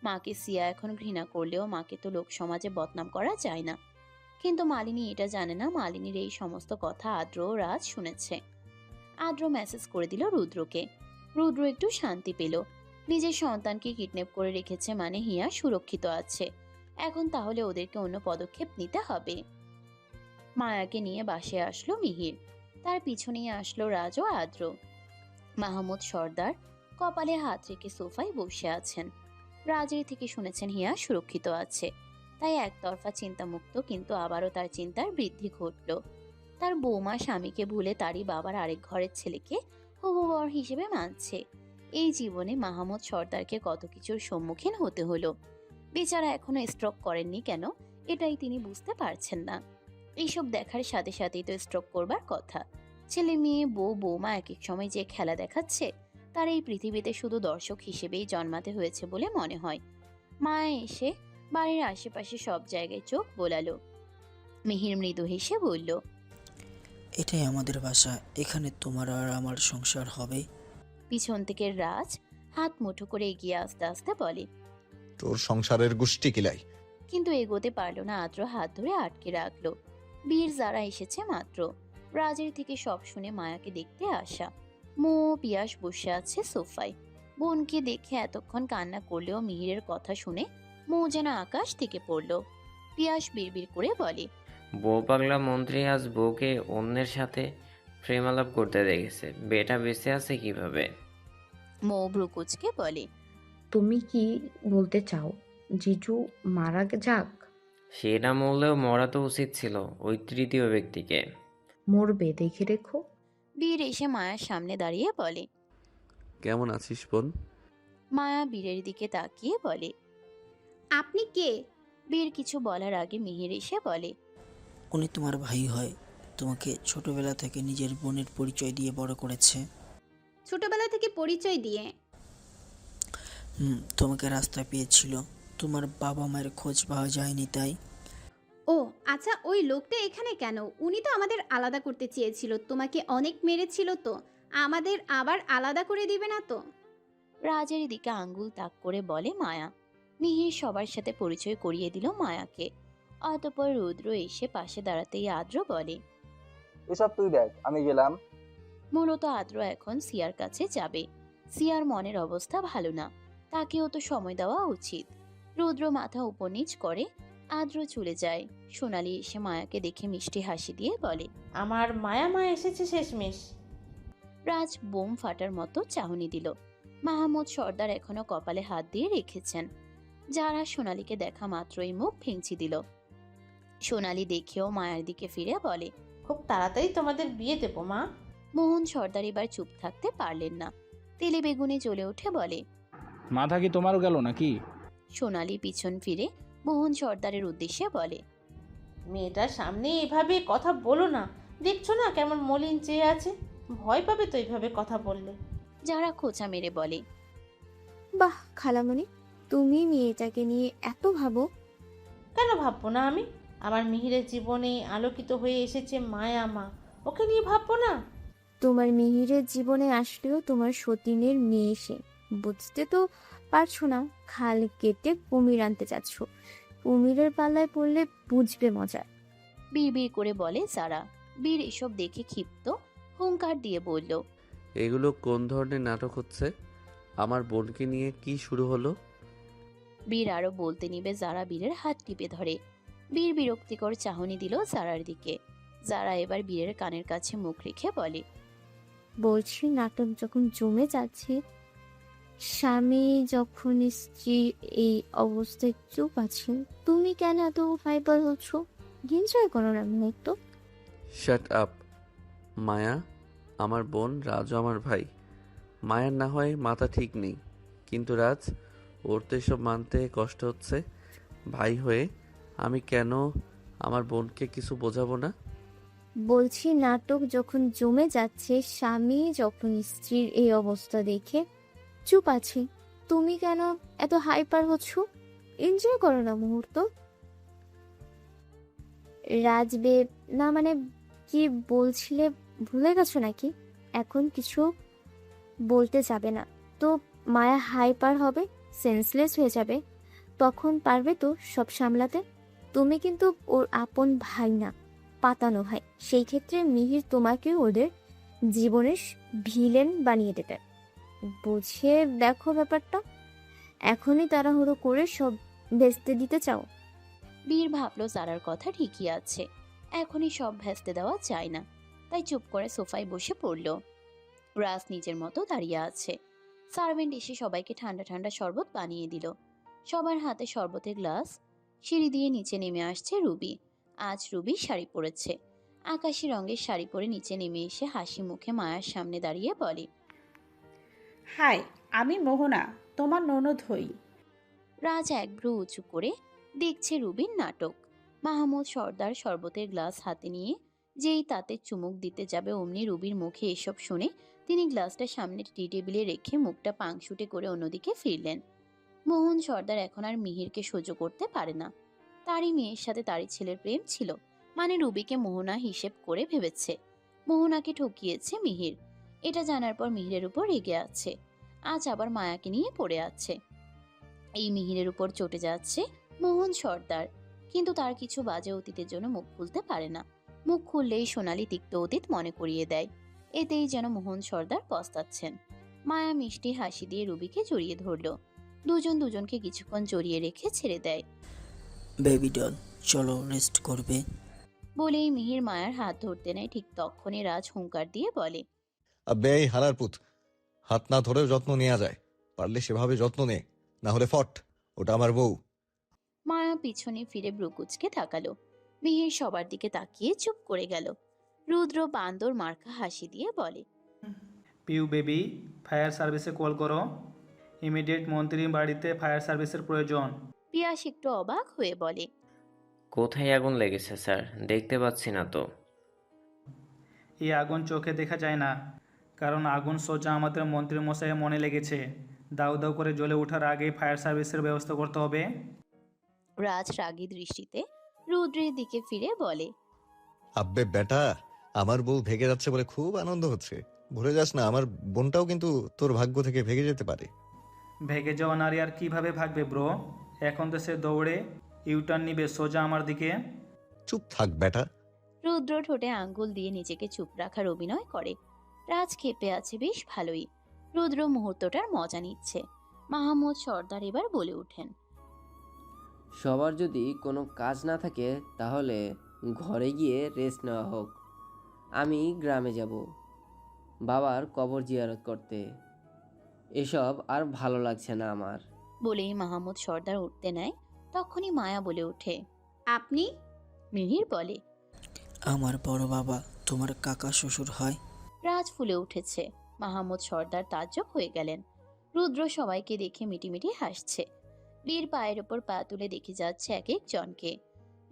S2: মাকে সিয়া এখন ঘৃণা করলেও মাকে তো লোক সমাজে বদনাম করা যায় না। কিন্তু মালিনী এটা জানে না মালিনীর এই সমস্ত কথা আদ্র ও রাজ শুনেছে। আদ্র মেসেজ করে দিল রুদ্রকে। রুদ্র একটু শান্তি পেল। নিজের সন্তানকে কিডন্যাপ করে রেখেছে মানে হিয়া সুরক্ষিত আছে। এখন তাহলে ওদেরকে অন্য পদক্ষেপ নিতে হবে। মায়াকে নিয়ে বাসে আসলো মিহির, তার পিছনেই আসলো রাজ ও আদ্র। মাহমুদ সর্দার কপালে হাত রেখে সোফায় বসে আছেন। রাজের থেকে শুনেছেন হিয়া সুরক্ষিত আছে, তাই একতরফা চিন্তামুক্ত, কিন্তু আবারও তার চিন্তার বৃদ্ধি ঘটল। তার বৌমা স্বামীকে ভুলে তারই বাবার আরেক ঘরের ছেলেকে হবু বর হিসেবে মানছে। এই জীবনে মাহমুদ সর্দারকে কত কিছুর সম্মুখীন হতে হলো। বেচারা এখনো স্ট্রোক করেননি কেন, এটাই তিনি বুঝতে পারছেন না। এইসব দেখার সাথে সাথেই তো স্ট্রোক করবার কথা। ছেলে মেয়ে বউ বৌমা এক এক সময় যে খেলা দেখাচ্ছে, তার এই পৃথিবীতে শুধু দর্শক হিসেবেই জন্মাতে হয়েছে বলে মনে হয়। মায়া এসে বাড়ির আশেপাশে সব জায়গায় চোখ বোলালো। মিহির মৃদু হেসে বলল,
S5: এটাই আমাদের বাসা, এখানে তোমার আর আমার সংসার হবে।
S2: পিছন থেকে রাজ হাত মুঠো করে এগিয়ে আস্তে আস্তে বলে,
S6: তোর সংসারের গুষ্টি কিলাই।
S2: কিন্তু এগোতে পারল না। আদ্র হাত ধরে আটকে রাখলো। বীর যারা এসেছে মাত্র। রাজের থেকে সব শুনে মায়াকে দেখতে আসা। মো পিয়াস বসে আছে সোফায়। বোনকে দেখে এতক্ষণ কান্না করলেও মিহিরের কথা শুনে মো যেন আকাশ থেকে পড়ল। পিয়াস বিড়বিড় করে বলে,
S15: বউ পাগলা মন্ত্রী আজ বউকে অন্যের সাথে প্রেমালাপ করতে দেখেছে, বেটা বেঁচে আছে কিভাবে?
S2: মো ব্রুকুচকে বলে,
S16: তুমি কি বলতে চাও জিজু মারা যাক?
S15: সেটা মরলেও মরা তো উচিত ছিল ওই তৃতীয় ব্যক্তিকে।
S16: মরবে দেখে রেখো।
S2: বীর এসে মায়ার সামনে দাঁড়িয়ে বলে,
S7: কেমন আছিস বোন?
S2: মায়া বীরের দিকে তাকিয়ে বলে,
S11: আপনি কে?
S2: বীর কিছু বলার আগে মিহির এসে বলে,
S5: উনি তোমার ভাই হয়, তোমাকে ছোটবেলা থেকে নিজের বোনের পরিচয় দিয়ে বড় করেছে।
S11: ছোটবেলা থেকে পরিচয় দিয়ে?
S5: তোমাকে রাস্তায় পেয়েছিল, তোমার বাবা মায়ের খোঁজ পাওয়া যায়নি তাই।
S11: ও আচ্ছা, ওই লোকটা এখানে কেন? উনি তো আমাদের আলাদা করতে চেয়েছিল, তোমাকে অনেক মেরেছিল, তো আমাদের আবার আলাদা করে দিবে না তো?
S2: রাজের দিকে আঙ্গুল তাক করে বলে মায়া। মিহির সবার সাথে পরিচয় করিয়ে দিল মায়াকে। অতঃপর রুদ্র এসে পাশে দাঁড়াতেই আদ্র বলে,
S13: এসব তুই দেখ, আমি গেলাম।
S2: মূলত আদ্র এখন সিয়ার কাছে যাবে। সিয়ার মনের অবস্থা ভালো না, তাকেও তো সময় দেওয়া উচিত। রুদ্র মাথা উপর নিচ করে আদ্র চলে যায়। সোনালি এসে মায়াকে দেখে মিষ্টি হাসি দিয়ে বলে,
S3: আমার মায়া মা এসেছে শেষমেশ।
S2: রাজ বোম ফাটার মতো চাহনি দিল। মাহমুদ সর্দার এখনো কপালে হাত দিয়ে রেখেছেন। যারা সোনালীকে দেখা মাত্রই মুখ ভেঙচি দিল। সোনালী দেখেও মায়ের দিকে ফিরে বলে,
S3: খুব তাড়াতাড়ি তোমাদের বিয়ে দেবো মা।
S2: মোহন সর্দার এবার চুপ থাকতে পারলেন না। তেলে বেগুনে জ্বলে উঠে বলে,
S17: মাথা কি তোমারও গেল নাকি?
S2: সোনালী পিছন ফিরে মোহন সর্দারের উদ্দেশ্যে বলে,
S3: মেয়েটার সামনে এভাবে কথা বলো না, দেখছো না কেমন মলিন চেয়ে আছে, ভয় পাবে তো এইভাবে কথা বললে।
S2: যারা খোঁচা মেরে বলে,
S10: বাহ খালামণি, তুমি মেয়েটাকে নিয়ে এত ভাবো?
S3: কেন ভাববো না আমি? আমার মিহিরের জীবনে আলোকিত হয়ে এসেছে মায়া মা, ওকে নিয়ে ভাববো না?
S10: তোমার মিহিরের জীবনে আসলেও তোমার সতীনের মেয়ে সে, বুঝতে তো পারছো না। খাল কেটে কুমির আনতে চাচ্ছ, কুমিরের পাল্লায় পড়লে বুঝবে মজা।
S2: বিড় করে বলে যারা। বীর এসব দেখে ক্ষিপ্ত হুঙ্কার দিয়ে বলল,
S7: এগুলো কোন ধরনের নাটক হচ্ছে? আমার বোনকে নিয়ে কি শুরু হলো?
S2: বীর আরো বলতে নিবে যারা বীরের হাত টিপে ধরে। বীর বিরক্তিকর চাহনি দিল জারার দিকে। যারা এবার বীরের কানের কাছে মুখ রেখে বলে,
S10: বলছি নাটক যখন জমে যাচ্ছে, স্বামী যখন স্ত্রী এই অবস্থায় চুপ আছে, তুমি কেন এত ফাইবার হচ্ছ? এনজয় করো না মুহূর্ত।
S7: শাট আপ মায়া, আমার বোন, রাজু আমার ভাই। মায়ের না হয় মাথা ঠিক নেই, কিন্তু রাজ, ওর তো এসব মানতে কষ্ট হচ্ছে। ভাই হয়ে আমি কেন আমার বোনকে কিছু বোঝাবো না?
S10: বলছি নাটক যখন জমে যাচ্ছে, স্বামী যখন স্ত্রীর এই অবস্থা দেখে চুপ আছে, তুমি কেন এত হাইপার হচ্ছ? এনজয় করো না মুহূর্ত। রাজবেব, না মানে কি বলছিলে ভুলে গেছো নাকি? এখন কিছু বলতে যাবে না তো মায়া হাইপার হবে, সেন্সলেস হয়ে যাবে, তখন পারবে তো সব সামলাতে? তুমি কিন্তু ওর আপন ভাই না, পাতানো ভাই। সেই ক্ষেত্রে মিহির তোমাকে ওদের জীবনের ভিলেন বানিয়ে দেবে। বুঝে দেখো ব্যাপারটা, এখনই তাড়াহুড়ো করে সব ভেস্তে দিতে চাও?
S2: বীর ভাবলো সারার কথা ঠিকই আছে, এখনই সব ভেস্তে দেওয়া যায় না, তাই চুপ করে সোফায় বসে পড়ল। রাজ নিজের মতো দাঁড়িয়ে আছে। সার্ভেন্ট এসে সবাইকে ঠান্ডা ঠান্ডা শরবত বানিয়ে দিল। সবার হাতে শরবতের গ্লাস। সিঁড়ি দিয়ে নিচে নেমে আসছে রুবি। আজ রুবি শাড়ি পরেছে, আকাশি রঙের শাড়ি পরে নিচে নেমে এসে হাসি মুখে মায়ার সামনে দাঁড়িয়ে বলে,
S4: হাই, আমি মোহনা, তোমার ননদ হই।
S2: রাজ এক ভ্রু উঁচু করে দেখছে রুবির নাটক। মাহমুদ সর্দার শরবতের গ্লাস হাতে নিয়ে যেই তাতে চুমুক দিতে যাবে, অমনি রুবির মুখে এসব শুনে তিনি গ্লাসটা সামনের টি টেবিলে রেখে মুখটা পাংশুটে করে অন্যদিকে ফিরলেন। মোহন সর্দার এখন আর মিহিরকে সহ্য করতে পারে না। তারই মেয়ের সাথে তারই ছেলের প্রেম ছিল, মানে রুবিকে মোহনা হিসেব করে ভেবেছে। মোহনাকে ঠকিয়েছে মিহির, এটা জানার পর মিহিরের উপর রেগে আছে। আজ আবার মায়াকে নিয়ে পড়ে আছে। এই মিহিরের উপর চটে যাচ্ছে মোহন সর্দার, কিন্তু তার কিছু বাজে অতীতের জন্য মুখ খুলতে পারে না। মুখ খুললেই সোনালি তিক্ত অতীত মনে করিয়ে দেয়। এতেই যেন মোহন সর্দার পস্তাচ্ছেন। মায়া মিষ্টি হাসি দিয়ে রুবিকে জড়িয়ে ধরল। দুজন দুজনকে কিছুক্ষণ জড়িয়ে রেখে ছেড়ে দেয়।
S5: বেবি ডল, চলো রেস্ট করবে।
S2: বলেই মিহির মায়ার হাত ধরতে নেয়, ঠিক তখনই রাজ হুঙ্কার দিয়ে বলে,
S6: আব্বে এই হালার পুত, হাত না ধরেও যত্ন নেওয়া যায়, পারলে সেভাবে যত্ন নে, না হলে ফট, ওটা আমার বউ।
S2: মায়া পিছনে ফিরে ব্রুকুচকে তাকালো। মিহির সবার দিকে তাকিয়ে চুপ করে গেল। রুদ্র বান্দর মার্কা হাসি দিয়ে বলে,
S8: পিউ বেবি, ফায়ার সার্ভিসে কল করো, ইমিডিয়েট মন্ত্রী বাড়িতে ফায়ার সার্ভিসের প্রয়োজন।
S2: পিয়াস একটু অবাক হয়ে বলে,
S15: কোথায় আগুন লেগেছে স্যার? দেখতে পাচ্ছি না তো।
S8: এই আগুন চোখে দেখা যায় না, কারণ আগুন সোজা আমাদের মন্ত্রী মশাইয়ের মনে লেগেছে। দাউ দাউ করে জ্বলে ওঠার আগেই ফায়ার সার্ভিসের ব্যবস্থা করতে হবে।
S2: রাজ রাগী দৃষ্টিতে রুদ্রের দিকে ফিরে বলে,
S6: আব্বে বেটা, আমার বউ ভেগে যাচ্ছে বলে খুব আনন্দ হচ্ছে, ভুলে যাস না আমার বোনটাও কিন্তু তোর ভাগ্য থেকে ভেগে যেতে পারে।
S8: ভেগে যাওয়া নারী আর কিভাবে ভাগবে ব্রো? এখন তো সে দৌড়ে ইউটার্ন নিবে সোজা আমার দিকে।
S6: চুপ থাক বেটা।
S2: রুদ্র ঠোঁটে আঙ্গুল দিয়ে নিজেকে চুপ রাখার অভিনয় করে। রাজ ক্ষেপে আছে বেশ ভালোই। রুদ্র মুহূর্তটার মজা নিচ্ছে। মাহমুদ সর্দার এবার বলে ওঠেন,
S18: সবার যদি কোনো কাজ না থাকে তাহলে ঘরে গিয়ে রেস্ট নেওয়া হোক। আমি গ্রামে যাব বাবার কবর জিয়ারত করতে। এসব আর ভালো লাগছে না আমার।
S2: বলেই মাহমুদ সর্দার উঠতে নেয়, তখনই মায়া বলে ওঠে,
S11: আপনি?
S2: মিহির বলে,
S5: আমার বড় বাবা তোমার কাকা শ্বশুর হয়।
S2: রাজ ফুলে উঠেছে। মাহমুদ সর্দার তাজ্জব হয়ে গেলেন। রুদ্র সবাইকে দেখে মিটিমিটি হাসছে। বীর পায়ের ওপর পা তুলে দেখে যাচ্ছে এক এক জনকে।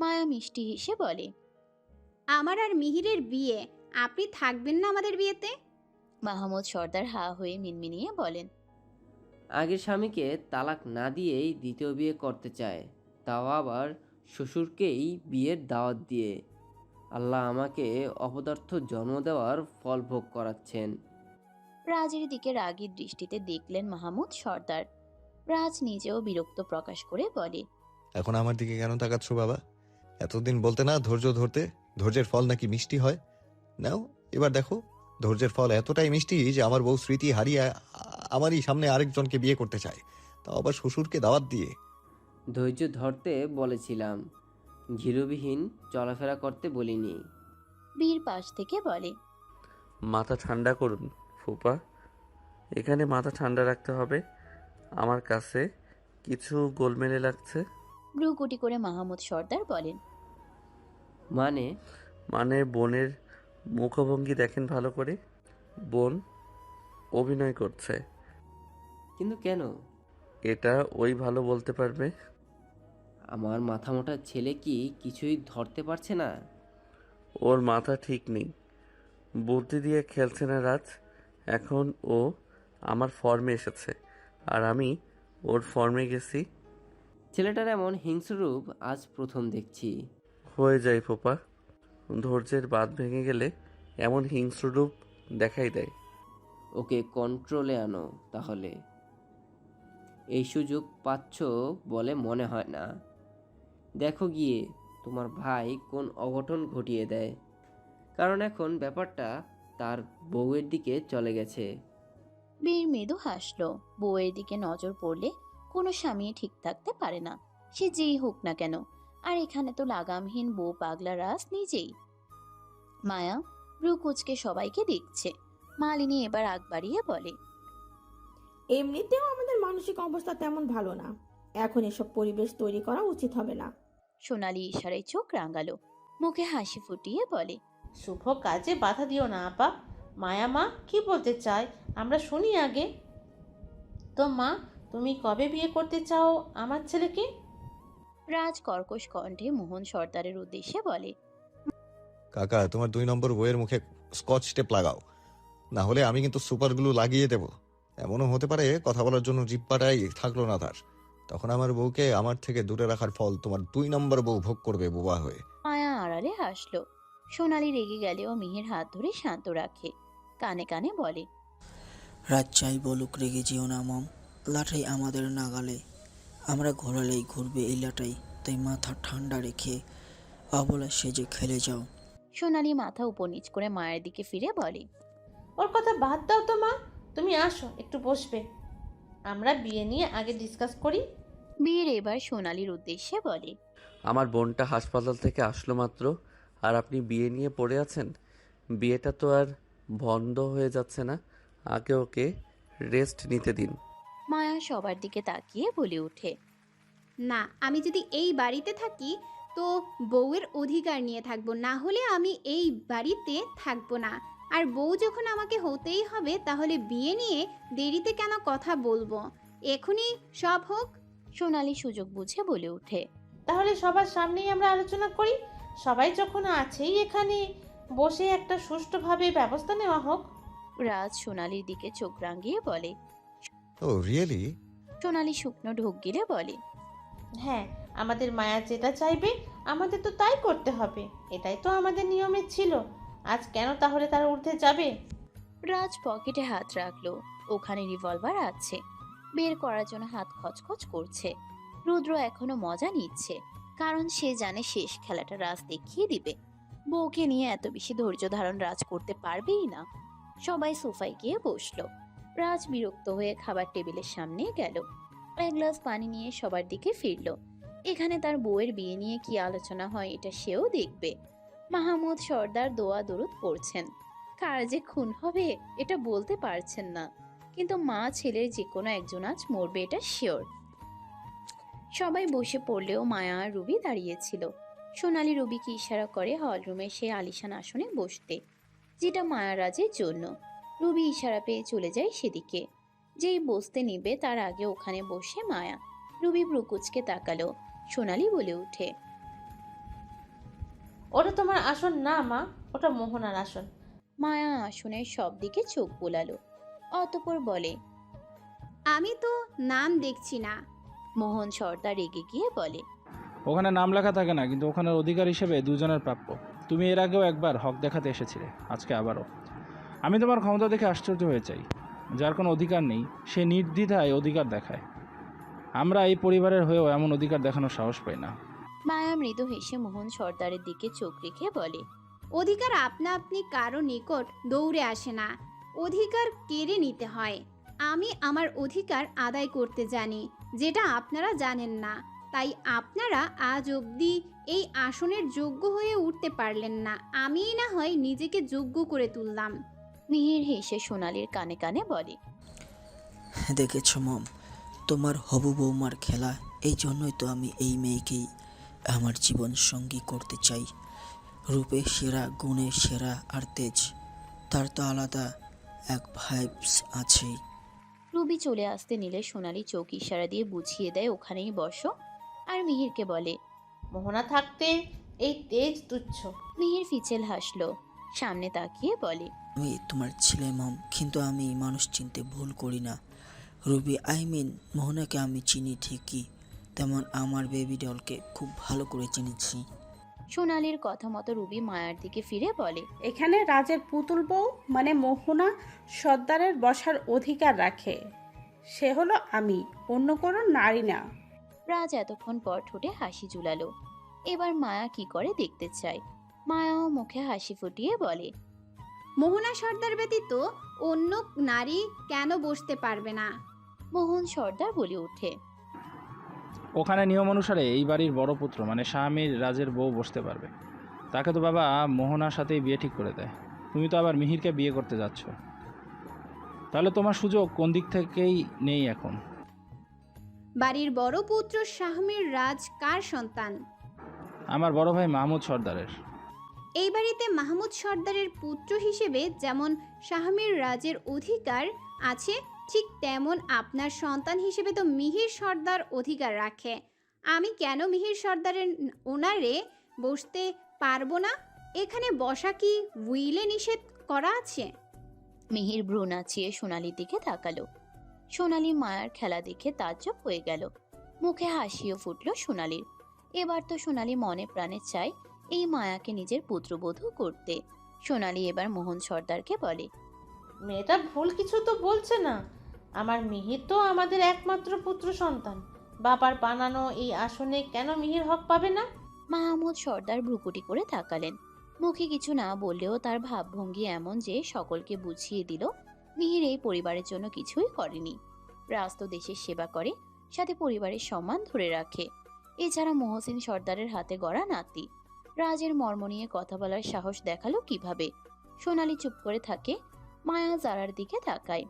S2: মায়া মিষ্টি হেসে বলে,
S11: আমার আর মিহিরের বিয়ে, আপনি থাকবেন না আমাদের বিয়েতে?
S2: মাহমুদ সর্দার হা হয়ে মিনমিনিয়ে বলেন,
S18: আগের স্বামীকে তালাক না দিয়েই দ্বিতীয় বিয়ে করতে চায়, তাও আবার শ্বশুরকেই বিয়ের দাওয়াত দিয়ে। আল্লাহ আমাকে অপদার্থ জন্ম দেওয়ার ফল ভোগ করাচ্ছেন।
S2: রাজের দিকে রাগী দৃষ্টিতে দেখলেন মাহমুদ সর্দার। রাজ নিজেও বিরক্ত প্রকাশ করে বলে,
S6: এখন আমার দিকে কেন তাকাচ্ছ বাবা? এতদিন বলতে না ধৈর্য ধরতে, ধৈর্যের ফল নাকি মিষ্টি হয়। নাও এবার দেখো, ধৈর্যের ফল এতটাই মিষ্টি যে আমার বউ স্মৃতি হারিয়ে আমারই সামনে আরেকজনকে বিয়ে করতে চায়, তাও আবার শ্বশুরকে দাওয়াত দিয়ে।
S18: ধৈর্য ধরতে বলেছিলাম, ঘিরুবিহীন চলাফেরা করতে বলিনি।
S2: বীর পাশ থেকে বলে,
S7: মাথা ঠান্ডা করুন ফুপা, এখানে মাথা ঠান্ডা রাখতে হবে। আমার কাছে কিছু গোলমেলে লাগছে।
S2: ভ্রুকুটি করে মাহমুদ সর্দার বলেন,
S7: মানে বোনের মুখভঙ্গি দেখেন ভালো করে। বোন অভিনয় করছে।
S18: কিন্তু কেন?
S7: এটা ওই ভালো বলতে পারবে।
S18: আমার মাথা মোটা ছেলে কি কিছুই ধরতে পারছে না?
S7: ওর মাথা ঠিক নেই, বুদ্ধি দিয়ে খেলছে না রাজ। এখন ও আমার ফর্মে এসেছে আর আমি ওর ফর্মে গেছি।
S18: ছেলেটার এমন হিংস্র রূপ আজ প্রথম দেখছি।
S7: হয়ে যায় ফোপা, ধৈর্যের বাঁধ ভেঙে গেলে এমন হিংস্র রূপ দেখাই দেয়।
S18: ওকে কন্ট্রোলে আনো তাহলে। এই সুযোগ পাচ্ছ বলে মনে হয় না। দেখো গিয়ে তোমার ভাই কোন অঘটন ঘটিয়ে দেয়, কারণ এখন ব্যাপারটা তার বউয়ের দিকে চলে গেছে।
S2: বীর মৃদু হাসলো। বউয়ের দিকে নজর পড়লে কোনো স্বামী ঠিক থাকতে পারে না, সে যেই হোক না কেন। আর এখানে তো লাগামহীন বউ পাগলা রাজ নিজেই। মায়া ব্রু কুচকে সবাইকে দেখছে। মালিনী এবার আগ বাড়িয়ে বলে,
S1: এমনিতেও আমাদের মানসিক অবস্থা তেমন ভালো না, এখন এসব পরিবেশ তৈরি করা উচিত হবে না।
S2: সোনালি ইশারায় চোখ রাঙালো, মুখে হাসি ফুটিয়ে বলে,
S3: শুভ কাজে বাধা দিও না আপা। মায়া মা কি বলতে চায় আমরা শুনি আগে। তো মা, তুমি কবে বিয়ে করতে চাও আমার ছেলেকে?
S2: রাজ কর্কশ কণ্ঠে মোহন সর্দারের উদ্দেশ্যে বলে,
S6: কাকা, তোমার 2 নম্বর বইয়ের মুখে স্কচ টেপ লাগাও, না হলে আমি কিন্তু সুপার গ্লু লাগিয়ে দেব। এমনও হতে পারে কথা বলার জন্য জিব্বাটাই থাকলো না তার, তখন আমার বউকে আমার থেকে দূরে রাখার ফল তোমার 2 নম্বর বউ ভোগ করবে বোবা হয়ে।
S2: মায়া আড়ালে হাসলো। সোনালি রেগে গেলেও মিহির হাত ধরে শান্ত রাখে, কানে কানে বলে,
S5: রাত চাই বলুক, রেগে যেও না মম। লাটাই আমাদের নাগালে, আমরা ঘোরালেই ঘুরবে এই লাটাই, তাই মাথা ঠান্ডা রেখে অবলা সেজে খেলে যাও।
S2: সোনালি মাথা উপর নিচ করে মায়ের দিকে ফিরে বলে,
S3: ওর কথা বাদ দাও তো মা, তুমি আসো একটু বসবে, আমরা বিয়ে নিয়ে আগে ডিসকাস করি।
S2: বীর এবার সোনালির উদ্দেশ্যে বলে,
S7: আমার বোনটা হাসপাতাল থেকে আসলো মাত্র, আর আপনি বিয়ে নিয়ে পড়ে আছেন। বিয়েটা তো আর বন্ধ হয়ে যাচ্ছে না, আগে ওকে রেস্ট নিতে দিন।
S2: মায়া সবার দিকে তাকিয়ে বলে ওঠে,
S11: না, আমি যদি এই বাড়িতে থাকি তো বউয়ের অধিকার নিয়ে থাকবো, না হলে আমি এই বাড়িতে থাকবো না। আর বউ যখন আমাকে হতেই হবে, তাহলে বিয়ে নিয়ে দেরিতে কেন কথা বলবো, এখনই সব হোক।
S2: সোনালি সুযোগ বুঝে বলে ওঠে,
S3: তাহলে সবার সামনেই আমরা আলোচনা করি, সবাই যখন আছেই এখানে, বসে একটা সুষ্ঠুভাবে ব্যবস্থা নেওয়া হোক।
S2: রাজ সোনালির দিকে চোখ রাঙিয়ে বলে,
S6: ও রিয়েলি?
S2: সোনালি শুকনো ঢোক গিলে বলে,
S3: হ্যাঁ, আমাদের মায়া যেটা চাইবে আমাদের তো তাই করতে হবে, এটাই তো আমাদের নিয়মে ছিল, আজ কেন তাহলে তার ঊর্ধ্বে যাবে?
S2: রাজ পকেটে হাত রাখলো, ওখানে রিভলভার আছে, বের করার জন্য হাত খচখচ করছে। রুদ্র এখনো মজা নিচ্ছে, কারণ সে জানে শেষ খেলাটা রাজ দেখিয়ে দিবে। বউকে নিয়ে এত বেশি ধৈর্য ধারণ রাজ করতে পারবেই না। সবাই সোফায় গিয়ে বসলো। রাজ বিরক্ত হয়ে খাবার টেবিলের সামনে গেল, এক গ্লাস পানি নিয়ে সবার দিকে ফিরল। এখানে তার বউয়ের বিয়ে নিয়ে কি আলোচনা হয় এটা সেও দেখবে। মাহমুদ সর্দার দোয়া দরুদ পড়ছেন, কার যে খুন হবে এটা বলতে পারছেন না, কিন্তু মা ছেলের যে কোনো একজন আজ মরবে এটা শিওর। সবাই বসে পড়লেও মায়া আর রুবি দাঁড়িয়েছিল। সোনালি রুবিকে ইশারা করে হলরুমে সে আলিশান আসনে বসতে, যেটা মায়ারাজের জন্য। রুবি ইশারা পেয়ে চলে যায় সেদিকে। যেই বসতে নিবে তার আগে ওখানে বসে মায়া। রুবি ব্রুকুচকে তাকালো। সোনালি বলে উঠে,
S3: ওটা তোমার আসন না মা, ওটা মোহনার আসন।
S2: মায়া আসনের সব দিকে চোখ বোলালো, অতঃপর বলে,
S11: আমি তো নাম দেখছি না।
S2: মোহন সর্দার রেগে গিয়ে বলে,
S17: ওখানে নাম লেখা থাকে না, কিন্তু ওখানের অধিকার হিসেবে দুজনের প্রাপ্য। তুমি এর আগেও একবার হক দেখাতে এসেছিলে, আজকে আবারও। আমি তোমার ক্ষমতা দেখে আশ্চর্য হয়ে যাই। যার কোনো অধিকার নেই সে নির্দ্বিধায় অধিকার দেখায়। আমরা এই পরিবারের হয়েও এমন অধিকার দেখানোর সাহস পাই না।
S2: মায়া মৃদু হেসে মোহন সর্দারের দিকে চোখ রেখে বলে,
S11: অধিকার আপনা আপনি কারো নিকট দৌড়ে আসে না, অধিকার কেড়ে নিতে হয়। আমি আমার অধিকার আদায় করতে জানি, যেটা আপনারা জানেন না, তাই আপনারা আজ অবধি এই আসনের যোগ্য হয়ে উঠতে পারলেন না। আমিই না হয় নিজেকে যোগ্য করে তুললাম।
S2: মিহির হেসে সোনালির কানে কানে বলে,
S5: দেখেছ মম, তোমার হবু বৌমার খেলা। এই জন্যই তো আমি এই মেয়েকেই আমার জীবন সঙ্গী করতে চাই। রূপে সেরা, গুণে সেরা, আর তেজ তার তো আলাদা এক ভাইবস আছেই।
S2: রুবি চলে আসতে নিলে সোনালি চোখ ইশারা দিয়ে বুঝিয়ে দেয় ওখানেই বসো, আর মিহিরকে বলে।
S3: মোহনা থাকতে এই তেজ তুচ্ছ।
S2: মিহির ফিচেল হাসলো, সামনে তাকিয়ে বলে।
S5: আমি তোমার ছেলে মম, কিন্তু আমি মানুষ চিনতে ভুল করি না রুবি। মোহনাকে আমি চিনি ঠিকই, তেমন আমার বেবি ডলকে খুব ভালো করে চিনেছি।
S2: সোনালির কথা মতো রুবি মায়ার দিকে ফিরে বলে।
S4: এখানে রাজের পুতুল বউ মানে মোহনা সর্দারের বসার অধিকার রাখে, সে হলো আমি, অন্য কোনো নারী না।
S2: রাজ এতক্ষণ পর ঠোঁটে হাসি ঝুলালো। এবার মায়া কি করে দেখতে চায়। মায়াও মুখে হাসি ফুটিয়ে বলে।
S11: মোহনা সর্দার ব্যতীত অন্য নারী কেন বসতে পারবে না?
S2: মোহন সর্দার বলে ওঠে।
S17: ওখানে নিয়ম অনুসারে এই বাড়ির বড় পুত্র মানে স্বামীর রাজের বউ বসতে পারবে। তাকে তো বাবা মোহনার সাথেই বিয়ে ঠিক করে দেয়। তুমি তো আবার মিহিরকে বিয়ে করতে যাচ্ছ, তাহলে তোমার সুযোগ কোন দিক থেকেই নেই এখন।
S11: বাড়ির বড় পুত্র শাহমীর রাজ কার সন্তান?
S17: আমার বড় ভাই মাহমুদ সর্দারের।
S11: এই বাড়িতে মাহমুদ সর্দারের পুত্র হিসেবে যেমন শাহমীর রাজের অধিকার আছে, ঠিক তেমন আপনার সন্তান হিসেবে তো মিহির সর্দার অধিকার রাখে। আমি কেন মিহির সর্দারের ওনারে বসতে পারবো না? এখানে বসা কি উইলে নিষেধ করা আছে?
S2: মিহির ভ্রু নাচিয়ে সোনালির দিকে তাকালো। সোনালি মায়ার খেলা দেখে তাজ্জব হয়ে গেল। মুখে হাসিও ফুটল সোনালির। এবার তো সোনালি মনে প্রাণে চায় এই মায়াকে নিজের পুত্রবধূ করতে। সোনালি এবার মোহন সর্দারকে বলে।
S3: মেয়েটা ভুল কিছু তো বলছে না। আমার মিহির তো আমাদের একমাত্র পুত্র সন্তান। বাবার বানানো এই আসনে কেন মিহির হক পাবে না?
S2: মাহমুদ সর্দার ভ্রুকুটি করে তাকালেন। মুখে কিছু না বললেও তার ভাবভঙ্গি এমন যে সকলকে বুঝিয়ে দিল মিহির এই পরিবারের জন্য কিছুই করেনি। রাজ তো দেশের সেবা করে, সাথে পরিবারের সম্মান ধরে রাখে। এছাড়া মহসিন সর্দারের হাতে গড়া নাতি। রাজের মর্ম নিয়ে কথা বলার সাহস দেখালো কিভাবে? সোনালি চুপ করে থাকে। মায়া জারার দিকে তাকায়।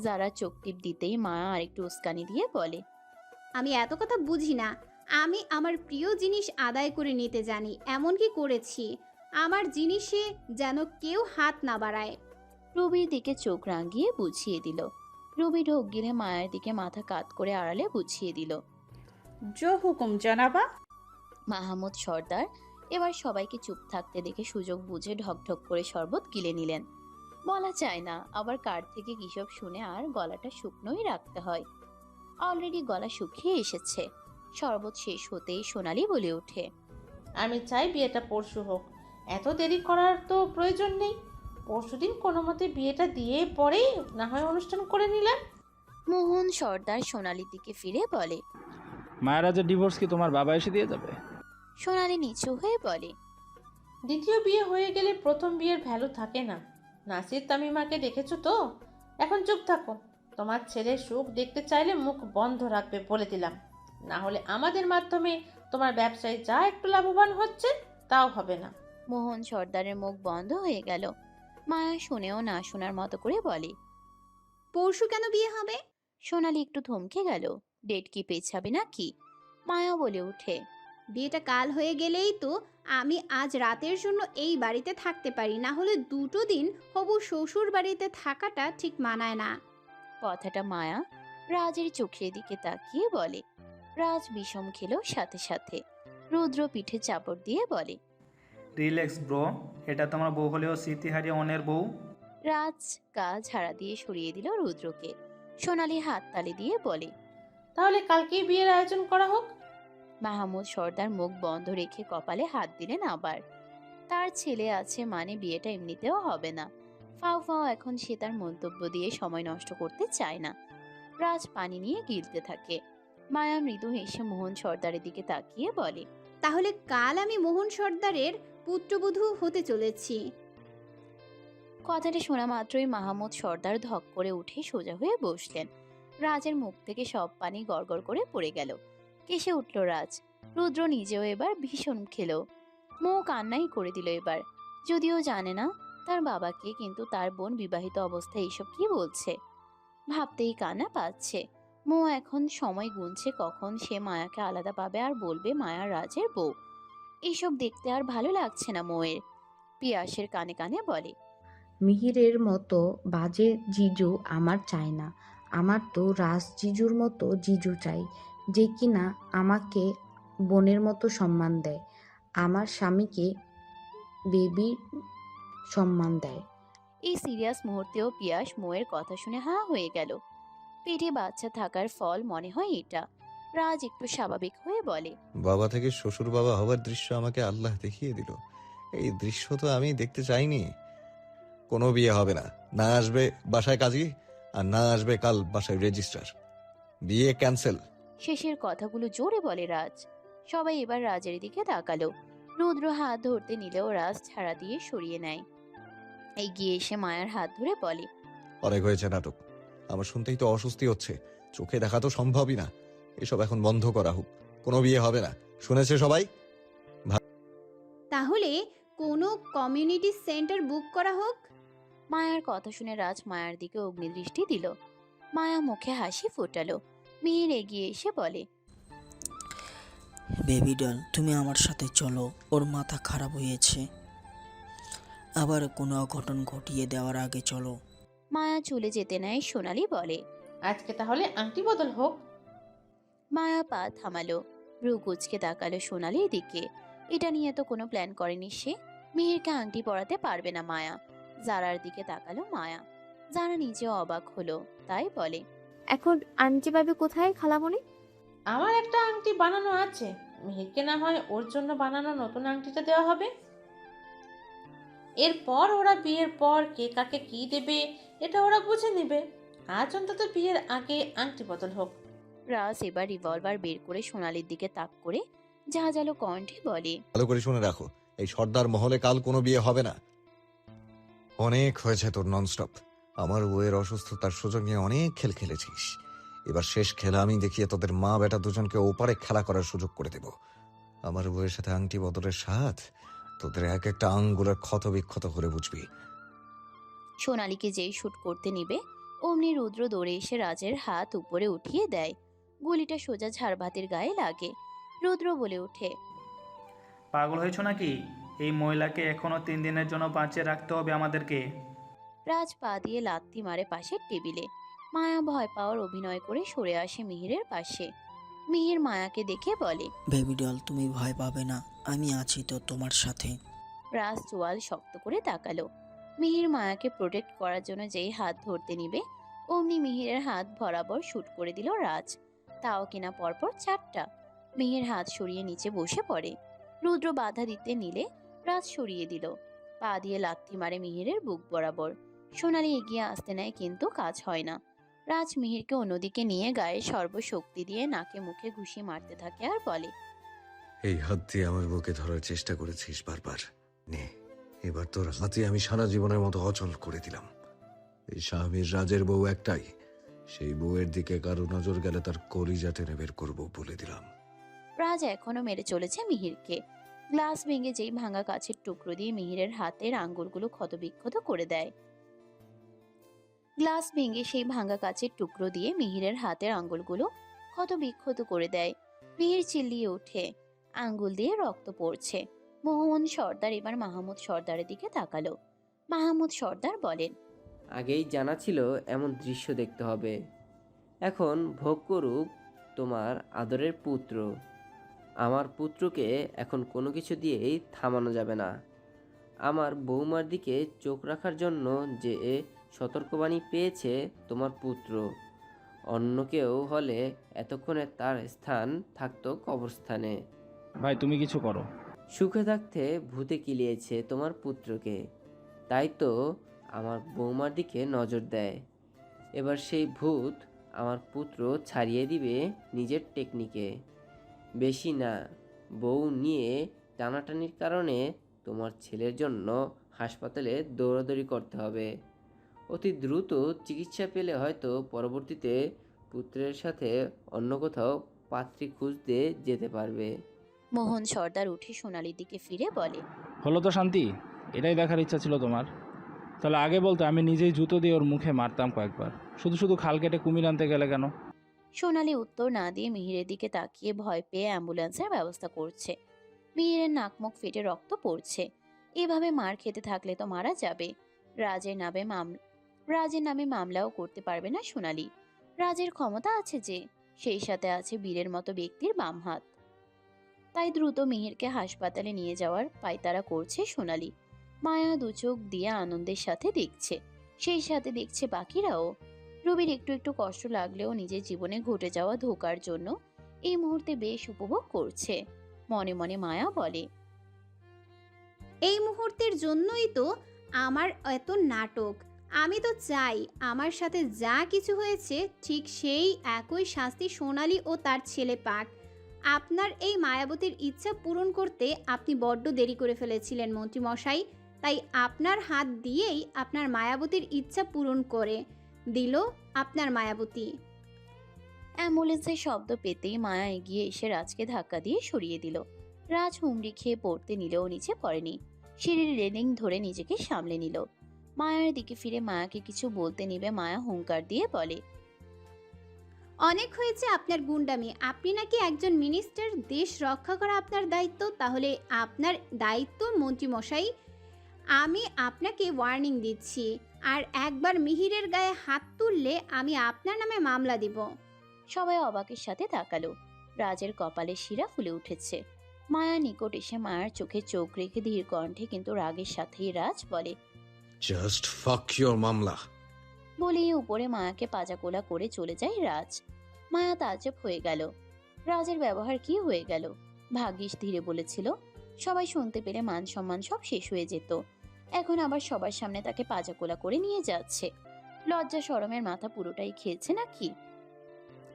S2: জারা চোখ টিপ দিতেই মায়া আরেকটু উস্কানি দিয়ে বলে।
S11: আমি এত কথা বুঝি না। আমি আমার প্রিয় জিনিস আদায় করে নিতে জানি, এমনকি করেছি। আমার জিনিসে যেন কেউ হাত না বাড়ায়।
S2: রুবির দিকে চোখ রাঙিয়ে বুঝিয়ে দিল। রুবি ঢোক গিলে মায়ের দিকে মাথা কাত করে আড়ালে বুঝিয়ে দিল।
S4: জো হুকুম জনাবা।
S2: মাহমুদ সর্দার এবার সবাইকে চুপ থাকতে দেখে সুযোগ বুঝে ঢকঢক করে শরবত গিলে নিলেন। বলা চায় না আবার কার থেকে কিসব শুনে আর গলাটা শুকনোই রাখতে হয়। অলরেডি গলা শুকিয়ে এসেছে। শরবত শেষ হতেই সোনালি বলে ওঠে।
S3: আমি চাই বিয়েটা পরশু হোক। এত দেরি করার তো প্রয়োজন নেই। পরশুদিন কোনো মতে বিয়েটা দিয়ে পরেই না হয় অনুষ্ঠান করে নিলাম।
S2: মোহন সর্দার সোনালির দিকে ফিরে বলে।
S17: মায়েরাজের ডিভোর্স কি তোমার বাবা এসে দিয়ে যাবে?
S2: সোনালি নিচু হয়ে বলে।
S3: দ্বিতীয় বিয়ে হয়ে গেলে প্রথম বিয়ের ভ্যালু থাকে না। নাসির তামিমাকে দেখেছো তো? এখন চুপ থাকো। তোমার ছেলের সুখ দেখতে চাইলে মুখ বন্ধ রাখবে বলে দিলাম। না হলে আমাদের মাধ্যমে তোমার ব্যবসায় যা একটু লাভবান হচ্ছে তাও হবে না।
S2: মোহন সর্দারের মুখ বন্ধ হয়ে গেল। মায়া শুনেও না শোনার মতো করে বলে।
S11: পরশু কেন বিয়ে হবে?
S2: সোনালি একটু থমকে গেল। ডেট কি পেছাবে নাকি? মায়া বলে ওঠে।
S11: বিয়েটা কাল হয়ে গেলেই তো আমি আজ রাতের জন্য এই বাড়িতে থাকতে পারি, না হলে 2 দিন হবু শ্বশুর বাড়িতে থাকাটা ঠিক মানায় না।
S2: কথাটা মায়া রাজের চোখের দিকে তাকিয়ে বলে। রাজ বিষম খেল সাথে সাথে। রুদ্র পিঠে চাপড় দিয়ে বলে।
S8: রিল্যাক্স ব্রো, এটা তোমার বউ হলেও স্মৃতি হারিয়ে অনের বউ।
S2: রাজ গা ঝাড়া দিয়ে সরিয়ে দিল রুদ্রকে। সোনালি হাত তালি দিয়ে বলে।
S3: তাহলে কালকেই বিয়ের আয়োজন করা হোক।
S2: মাহমুদ সর্দার মুখ বন্ধ রেখে কপালে হাত দিলেন আবার। তার ছেলে আছে মানে বিয়েটা এমনিতেও হবে না। ফাও ফাও এখন সে তার মন্তব্য দিয়ে সময় নষ্ট করতে চায় না। রাজ পানি নিয়ে গিলতে থাকে। মায়া মৃদু হেসে মোহন সর্দারের দিকে তাকিয়ে বলে।
S11: তাহলে কাল আমি মোহন সর্দারের পুত্রবধূ হতে চলেছি।
S2: কথাটা শোনা মাত্রই মাহমুদ সর্দার ধক করে উঠে সোজা হয়ে বসলেন। রাজের মুখ থেকে সব পানি গড়গড় করে পড়ে গেল। কেসে উঠল রাজ। রুদ্র নিজেও এবার ভীষণ খেল। মৌ কান্নাই করে দিল এবার। যদিও জানে না তার বাবাকে, কিন্তু তার বোন বিবাহিত অবস্থায় এইসব কি বলছে ভাবতেই কান্না পাচ্ছে। মৌ এখন সময় গুনছে কখন সে মায়াকে আলাদা পাবে আর বলবে মায়া রাজের বউ। এইসব দেখতে আর ভালো লাগছে না মৌয়ের। পিয়াসের কানে কানে বলে।
S16: মিহিরের মতো বাজে জিজু আমার চাই না। আমার তো রাজ জিজুর মতো জিজু চাই, যে কিনা আমাকে বোনের মতো সম্মান দেয়, আমার স্বামীকে বেবির সম্মান দেয়।
S2: এই সিরিয়াস মুহূর্তেও পিয়াস মোয়ের কথা শুনে হাঁ হয়ে গেল। পেটে বাচ্চা থাকার ফল মনে হয় এটা। রাজ একটু স্বাভাবিক হয়ে বলে,
S6: বাবা থেকে শ্বশুর বাবা হবার দৃশ্য আমাকে আল্লাহ দেখিয়ে দিল। এই দৃশ্য তো আমি দেখতে চাইনি। কোনো বিয়ে হবে না, না আসবে বাসায় কাজী, আর না আসবে কাল বাসায় রেজিস্ট্রার। বিয়ে ক্যান্সেল।
S2: শেষের কথাগুলো জোরে বলে রাজ। সবাই এবার রাজের দিকে তাকালো। রুদ্র হাত ধরতে নিলেও রাজ ছাড়া দিয়ে সরিয়ে নেয়। এগিয়ে এসে মায়ার হাত ধরে বলে,
S6: অনেক হয়েছে নাটক। আমার শুনতেই তো অস্বস্তি হচ্ছে। চোখে দেখা তো সম্ভবই না। এসব এখন বন্ধ করা হোক। কোনো বিয়ে হবে না, শুনেছে সবাই?
S11: তাহলে কোনো কমিউনিটি সেন্টার বুক করা হোক।
S2: মায়ার কথা শুনে রাজ মায়ার দিকে অগ্নিদৃষ্টি দিল। মায়া মুখে হাসি ফোটালো। মিহির এগিয়ে এসে বলে,
S5: বেবি ডল, তুমি আমার সাথে চলো। ওর মাথা খারাপ হয়েছে, আবার কোনো অঘটন ঘটিয়ে দেওয়ার আগে চলো।
S2: মায়া চলে যেতে নেয় সোনালি বলে,
S3: আজকে তাহলে আংটি বদল হোক।
S2: মায়া পা থামালো। ভ্রু কুচকে তাকালো সোনালির দিকে। এটা নিয়ে তো কোনো প্ল্যান করেনি সে। মিহিরকে আংটি পরাতে পারবে না মায়া। জারার দিকে তাকালো মায়া। জারা নিজেও অবাক হলো, তাই বলে,
S10: এখন আন্টি পাবে কোথায় খালামণি?
S3: আমার একটা আংটি বানানো আছে, মিহিরকে না হয় ওর জন্য বানানো নতুন আংটিটা দেওয়া হবে। এরপর ওরা বিয়ের পর কে কাকে কি দেবে এটা ওরা বুঝে নেবে। আজ অন্তত বিয়ের আগে আংটি বদল হোক।
S2: রাজ এবার রিভলভার বের করে সোনালির দিকে তাক করে ঝাঁঝালো কণ্ঠে বলে,
S6: ভালো করে শুনে রাখো, এই সর্দার মহলে কাল কোনো বিয়ে হবে না। অনেক হয়েছে তোর ননস্টপ। আমার বউয়ের অসুস্থতার সুযোগ নিয়ে অনেক খেল খেলেছিস। এবার শেষ খেলা আমি দেখিয়ে তোদের মা বেটা দুজনকে ওপারে খেলা করার সুযোগ করে দেব। আমার বউয়ের সাথে আংটি বদলের স্বাদ তোদের এক একটা আঙ্গুলের ক্ষত বিক্ষত করে বুঝবি।
S2: সোনালীকে যেই শুট করতে নিবে অমনি রুদ্র দৌড়ে এসে রাজের হাত উপরে উঠিয়ে দেয়। গুলিটা সোজা ঝাড়ভাতির গায়ে লাগে। রুদ্র বলে ওঠে,
S8: পাগল হয়েছো নাকি? এই মহিলাকে এখনো 3 দিনের জন্য বাঁচিয়ে রাখতে হবে আমাদেরকে।
S2: রাজ পা দিয়ে লাথি মারে পাশের টেবিলে। মায়া ভয় পাওয়ার অভিনয় করে সরে আসে মিহিরের পাশে। মিহির মায়াকে দেখে বলে,
S5: বেবি ডল, তুমি ভয় পাবে না, আমি আছি তো তোমার সাথে।
S2: রাজ চোয়াল শক্ত করে তাকালো। মিহির মায়াকে প্রোটেক্ট করার জন্য যেই হাত ধরতে নিবে অমনি মিহিরের হাত বরাবর শুট করে দিল রাজ। তাও কিনা পরপর 4টা। মিহির হাত সরিয়ে নিচে বসে পড়ে। রুদ্র বাধা দিতে নিলে রাজ সরিয়ে দিল। পা দিয়ে লাথি মারে মিহিরের বুক বরাবর। সোনালি এগিয়ে আসতে নেয় কিন্তু কাজ হয় না। রাজ মিহিরকে অন্যদিকে নিয়ে গায়ে সর্বশক্তি দিয়ে নাকে মুখে ঘুষি মারতে থাকে আর বলে,
S6: এই হাত দিয়ে আমার বুকে ধরার চেষ্টা করেছিস বারবার। নে, এবার তোর হাতে আমি সারা জীবনের মতো অচল করে দিলাম। এই স্বামীর রাজের বউ একটাই, সেই বউয়ের দিকে কারো নজর গেলে তার কলিজা টেনে বের করবো বলে দিলাম।
S2: রাজ এখনো মেরে চলেছে মিহিরকে। গ্লাস ভেঙে যেই ভাঙা কাছের টুকরো দিয়ে মিহিরের হাতের আঙ্গুলগুলো ক্ষতবিক্ষত করে দেয়। গ্লাস ভেঙে সেই ভাঙা কাচের টুকরো দিয়ে মিহিরের হাতের আঙ্গুলগুলো ক্ষতবিক্ষত করে দেয়। মিহির চিল্লিয়ে ওঠে। আঙ্গুল দিয়ে রক্ত পড়ছে। মোহন সর্দার এবার মাহমুদ সর্দারের দিকে তাকালো। মাহমুদ সর্দার বলেন,
S18: আগেই জানা ছিল এমন দৃশ্য দেখতে হবে। এখন ভোগ করুক তোমার আদরের পুত্র। আমার পুত্রকে এখন কোনো কিছু দিয়েই থামানো যাবে না। আমার বৌমার দিকে চোখ রাখার জন্য যে সতর্কবাণী পেয়েছে তোমার পুত্র, অন্য কেউ হলে এতক্ষণে তার স্থান থাকতো কবরস্থানে।
S17: ভাই তুমি কিছু করো।
S18: সুখে থাকতে ভূতে কিলিয়েছে তোমার পুত্রকে, তাই তো আমার বৌমার দিকে নজর দেয়। এবার সেই ভূত আমার পুত্র ছাড়িয়ে দিবে নিজের টেকনিকে। বেশি না, বউ নিয়ে টানাটানির কারণে তোমার ছেলের জন্য হাসপাতালে দৌড়াদৌড়ি করতে হবে। অতি দ্রুত চিকিৎসা পেলে হয়তো পরবর্তীতে পুত্রের সাথে অন্য কোথাও পাত্রী খুঁজতে যেতে পারবে।
S2: মোহন সর্দার উঠে সোনালির দিকে ফিরে বলে,
S17: হলো তো শান্তি? এটাই দেখার ইচ্ছা ছিল তোমার? তাহলে আগে বলতে আমি নিজেই জুতো দিয়ে ওর মুখে মারতাম কয়েকবার। শুধু শুধু খাল কেটে কুমির আনতে গেলে কেন?
S2: সোনালি উত্তর না দিয়ে মিহিরের দিকে তাকিয়ে ভয় পেয়ে অ্যাম্বুলেন্সের ব্যবস্থা করছে। মিহিরের নাক মুখ ফেটে রক্ত পড়ছে। এভাবে মার খেতে থাকলে তো মারা যাবে। রাজের নামে মামলাও করতে পারবে না সোনালি। রাজের ক্ষমতা আছে যে, সেই সাথে আছে বীরের মতো ব্যক্তির বাম হাত। তাই দ্রুত মিহিরকে হাসপাতালে নিয়ে যাওয়ার পায়তারা করছে সোনালি। মায়া দু চোখ দিয়ে আনন্দের সাথে দেখছে, সেই সাথে দেখছে বাকিরাও। রবির একটু একটু কষ্ট লাগলেও নিজের জীবনে ঘটে যাওয়া ধোঁকার জন্য এই মুহূর্তে বেশ উপভোগ করছে। মনে মনে মায়া বলে,
S11: এই মুহূর্তের জন্যই তো আমার এত নাটক। আমি তো চাই আমার সাথে যা কিছু হয়েছে ঠিক সেই একই শাস্তি সোনালি ও তার ছেলে পাক। আপনার এই মায়াবতীর ইচ্ছা পূরণ করতে আপনি বড্ড দেরি করে ফেলেছিলেন মন্ত্রী মশাই। তাই আপনার হাত দিয়েই আপনার মায়াবতীর ইচ্ছা পূরণ করে দিল আপনার মায়াবতী।
S2: অ্যাম্বুলেন্সের শব্দ পেতেই মায়া এগিয়ে এসে রাজকে ধাক্কা দিয়ে সরিয়ে দিল। রাজ হুমড়ি খেয়ে পড়তে নিলেও নিচে পড়েনি, সিঁড়ির রেলিং ধরে নিজেকে সামলে নিল। মায়ার দিকে ফিরে মায়াকে কিছু বলতে নিবে মায়া হুঙ্কার দিয়ে বলে,
S11: অনেক হয়েছে আপনার গুন্ডামি। আপনি নাকি একজন মিনিস্টার, দেশ রক্ষা করা আপনার দায়িত্ব। তাহলে আপনার দায়িত্ব মন্ত্রী মশাই। আমি আপনাকে ওয়ার্নিং দিচ্ছি, আর একবার মিহিরের গায়ে হাত তুললে আমি আপনার নামে মামলা দিব।
S2: সবাই অবাকের সাথে তাকালো। রাজের কপালে শিরা ফুলে উঠেছে। মায়া নিকট এসে মায়ের চোখে চোখ রেখে ধীর কণ্ঠে কিন্তু রাগের সাথেই রাজ বলে,
S6: জাস্ট ফাক ইওর মামলা।
S2: বলেই উপরে মায়াকে পাজাকোলা করে চলে যায় রাজ। মায়া তাজ্জব হয়ে গেল। রাজের ব্যবহার কি হয়ে গেল? ভাগ্যিস ধীরে বলেছিল, সবাই শুনতে পেলে মান সম্মান সব শেষ হয়ে যেত। এখন আবার সবার সামনে তাকে পাজাকোলা করে নিয়ে যাচ্ছে। লজ্জা শরমের মাথা পুরোটাই খেয়েছে নাকি?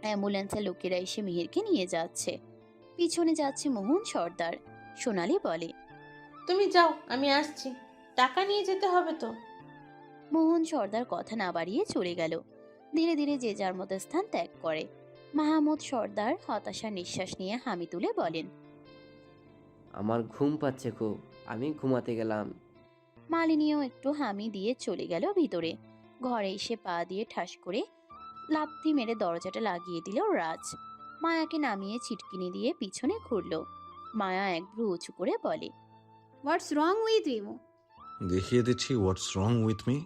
S2: অ্যাম্বুলেন্সের লোকেরা এসে মিহিরকে নিয়ে যাচ্ছে। পিছনে যাচ্ছে মোহন সর্দার। সোনালি বলে,
S3: তুমি যাও, আমি আসছি। টাকা নিয়ে যেতে হবে তো।
S2: মোহন সর্দার কথা না বাড়িয়ে চলে গেল। ধীরে ধীরে যে যার মতো স্থান ত্যাগ করে। মাহমুদ সর্দার হতাশার নিঃশ্বাস নিয়ে হামি তুলে বলেন,
S18: আমার ঘুম পাচ্ছে খুব, আমি ঘুমাতে গেলাম।
S2: মালিনীও একটু হামি দিয়ে চলে গেল ভিতরে। ঘরে এসে পা দিয়ে ঠাস করে লাথি মেরে দরজাটা লাগিয়ে দিল রাজ। মায়াকে নামিয়ে ছিটকিনি দিয়ে পিছনে ঘুরল। মায়া এক ভ্রু উঁচু করে বলে,
S11: হোয়াটস রং উইথ ইউ?
S6: দেখিয়ে দিচ্ছি হোয়াটস রং উইথ মি।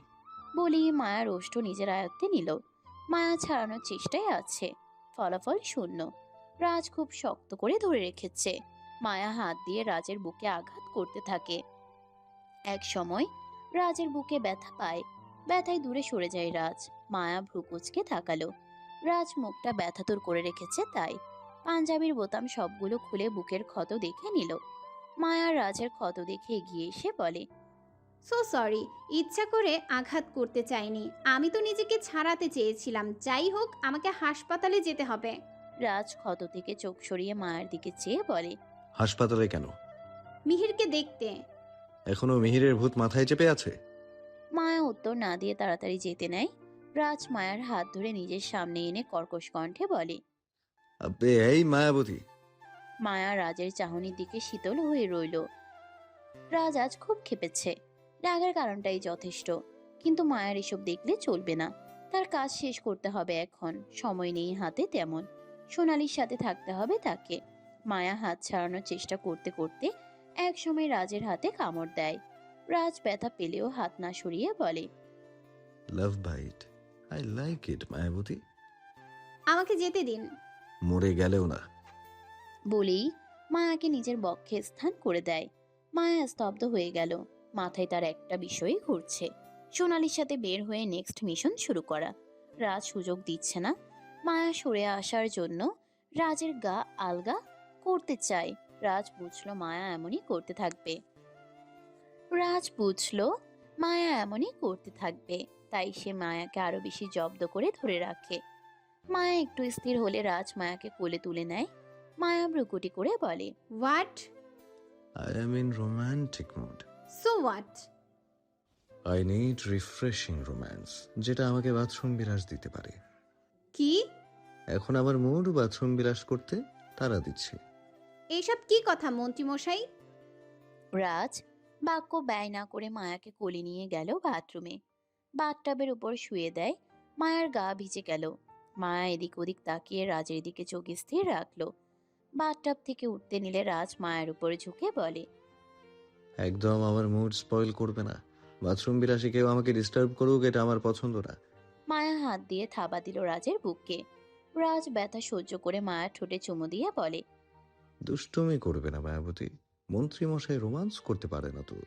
S2: বলি মায়ার ওষ্ঠ নিজের আয়ত্তে নিল। মায়া ছাড়ানোর চেষ্টায় আছে, ফলাফল শূন্য। রাজ খুব শক্ত করে ধরে রেখেছে। মায়া হাত দিয়ে রাজের বুকে আঘাত করতে থাকে। এক সময় রাজের বুকে ব্যথা পায়। ব্যথায় দূরে সরে যায় রাজ। মায়া ভ্রু কুঁচকে তাকালো। রাজ মুখটা ব্যথাতুর করে রেখেছে তাই। পাঞ্জাবির বোতাম সবগুলো খুলে বুকের ক্ষত দেখে নিল। মায়া রাজের ক্ষত দেখে এগিয়ে এসে বলে,
S11: সো সরি, ইচ্ছা করে আঘাত করতে চাইনি। আমি তো নিজেকে ছাড়াতে চেয়েছিলাম। যাই হোক, আমাকে হাসপাতালে যেতে হবে।
S2: রাজ ক্ষত থেকে চোখ সরিয়ে মায়ের দিকে চেয়ে বলে,
S6: হাসপাতালে কেন?
S11: মিহিরকে দেখতে।
S6: এখনো মিহিরের ভূত মাথায় চেপে আছে?
S2: মায়া উত্তর না দিয়ে তাড়াতাড়ি যেতে নেয়। রাজ মায়ার হাত ধরে নিজের সামনে এনে কর্কশ কণ্ঠে বলে,
S6: আবে এই মায়াবতী।
S2: মায়া রাজের চাহনির দিকে শীতল হয়ে রইল। রাজ আজ খুব ক্ষেপেছে। রাগের কারণটাই যথেষ্ট, কিন্তু মায়ের এসব দেখলে চলবে না। তার কাজ শেষ করতে হবে এখন। সময় নেই হাতে তেমন। সোনালির সাথে থাকতে হবে তাকে। মায়া হাত ছাড়ানোর চেষ্টা করতে করতে এক সময় রাজের হাতে কামড় দেয়। রাজ ব্যথা পেলেও হাত না সরিয়ে বলে,
S6: love bite, I like it Mayabati.
S11: আমাকে যেতে দিন।
S6: মরে গেলেও না।
S2: বলেই মায়াকে নিজের বক্ষে স্থান করে দেয়। মায়া স্তব্ধ হয়ে গেল। মাথায় তার একটা বিষয় ঘুরছে, সোনালির সাথে বের হয়ে নেক্সট মিশন শুরু করা। রাজ সুযোগ দিচ্ছে না। মায়া সরে আসার জন্য রাজের গা আলগা করতে চায়। রাজ বুঝলো মায়া এমনই করতে থাকবে। তাই সে মায়াকে আরো বেশি জব্দ করে ধরে রাখে। মায়া একটু স্থির হলে রাজ মায়াকে কোলে তুলে নেয়। মায়া ভ্রুকুটি করে বলে,
S11: what?
S6: I am in romantic mood.
S11: So what?
S6: I need refreshing romance, যেটা আমাকে বাথরুম বিলাস দিতে পারে।
S11: কি?
S6: এখন আমার মুড বাথরুম বিলাস করতে তারা দিচ্ছে।
S11: এইসব কি কথা মন্ত্রী মশাই?
S2: রাজ বাক্য ব্যয় না করে মায়াকে কোলে নিয়ে গেল বাথরুমে। বাথটাবের উপর শুয়ে দেয়। মায়ার গা ভিজে গেল। মায়া এদিক ওদিক তাকিয়ে রাজের দিকে চোখ স্থির রাখলো। বাথটাব থেকে উঠতে নিলে রাজ মায়ের উপরে ঝুঁকে বলে,
S6: একদম আমার মুড স্পয়েল করবে না। বাথরুম বিলাসী কেউ আমাকে ডিস্টার্ব করুক, এটা আমার পছন্দ না।
S2: মায়া হাত দিয়ে থাবা দিল রাজের বুককে। রাজ ব্যথা সহ্য করে মায়ার ঠোঁটে চুমু দিয়ে বলে,
S6: দুষ্টুমি করবে না মায়াবতী, মন্ত্রী মশাই রোমান্স করতে পারে না তো।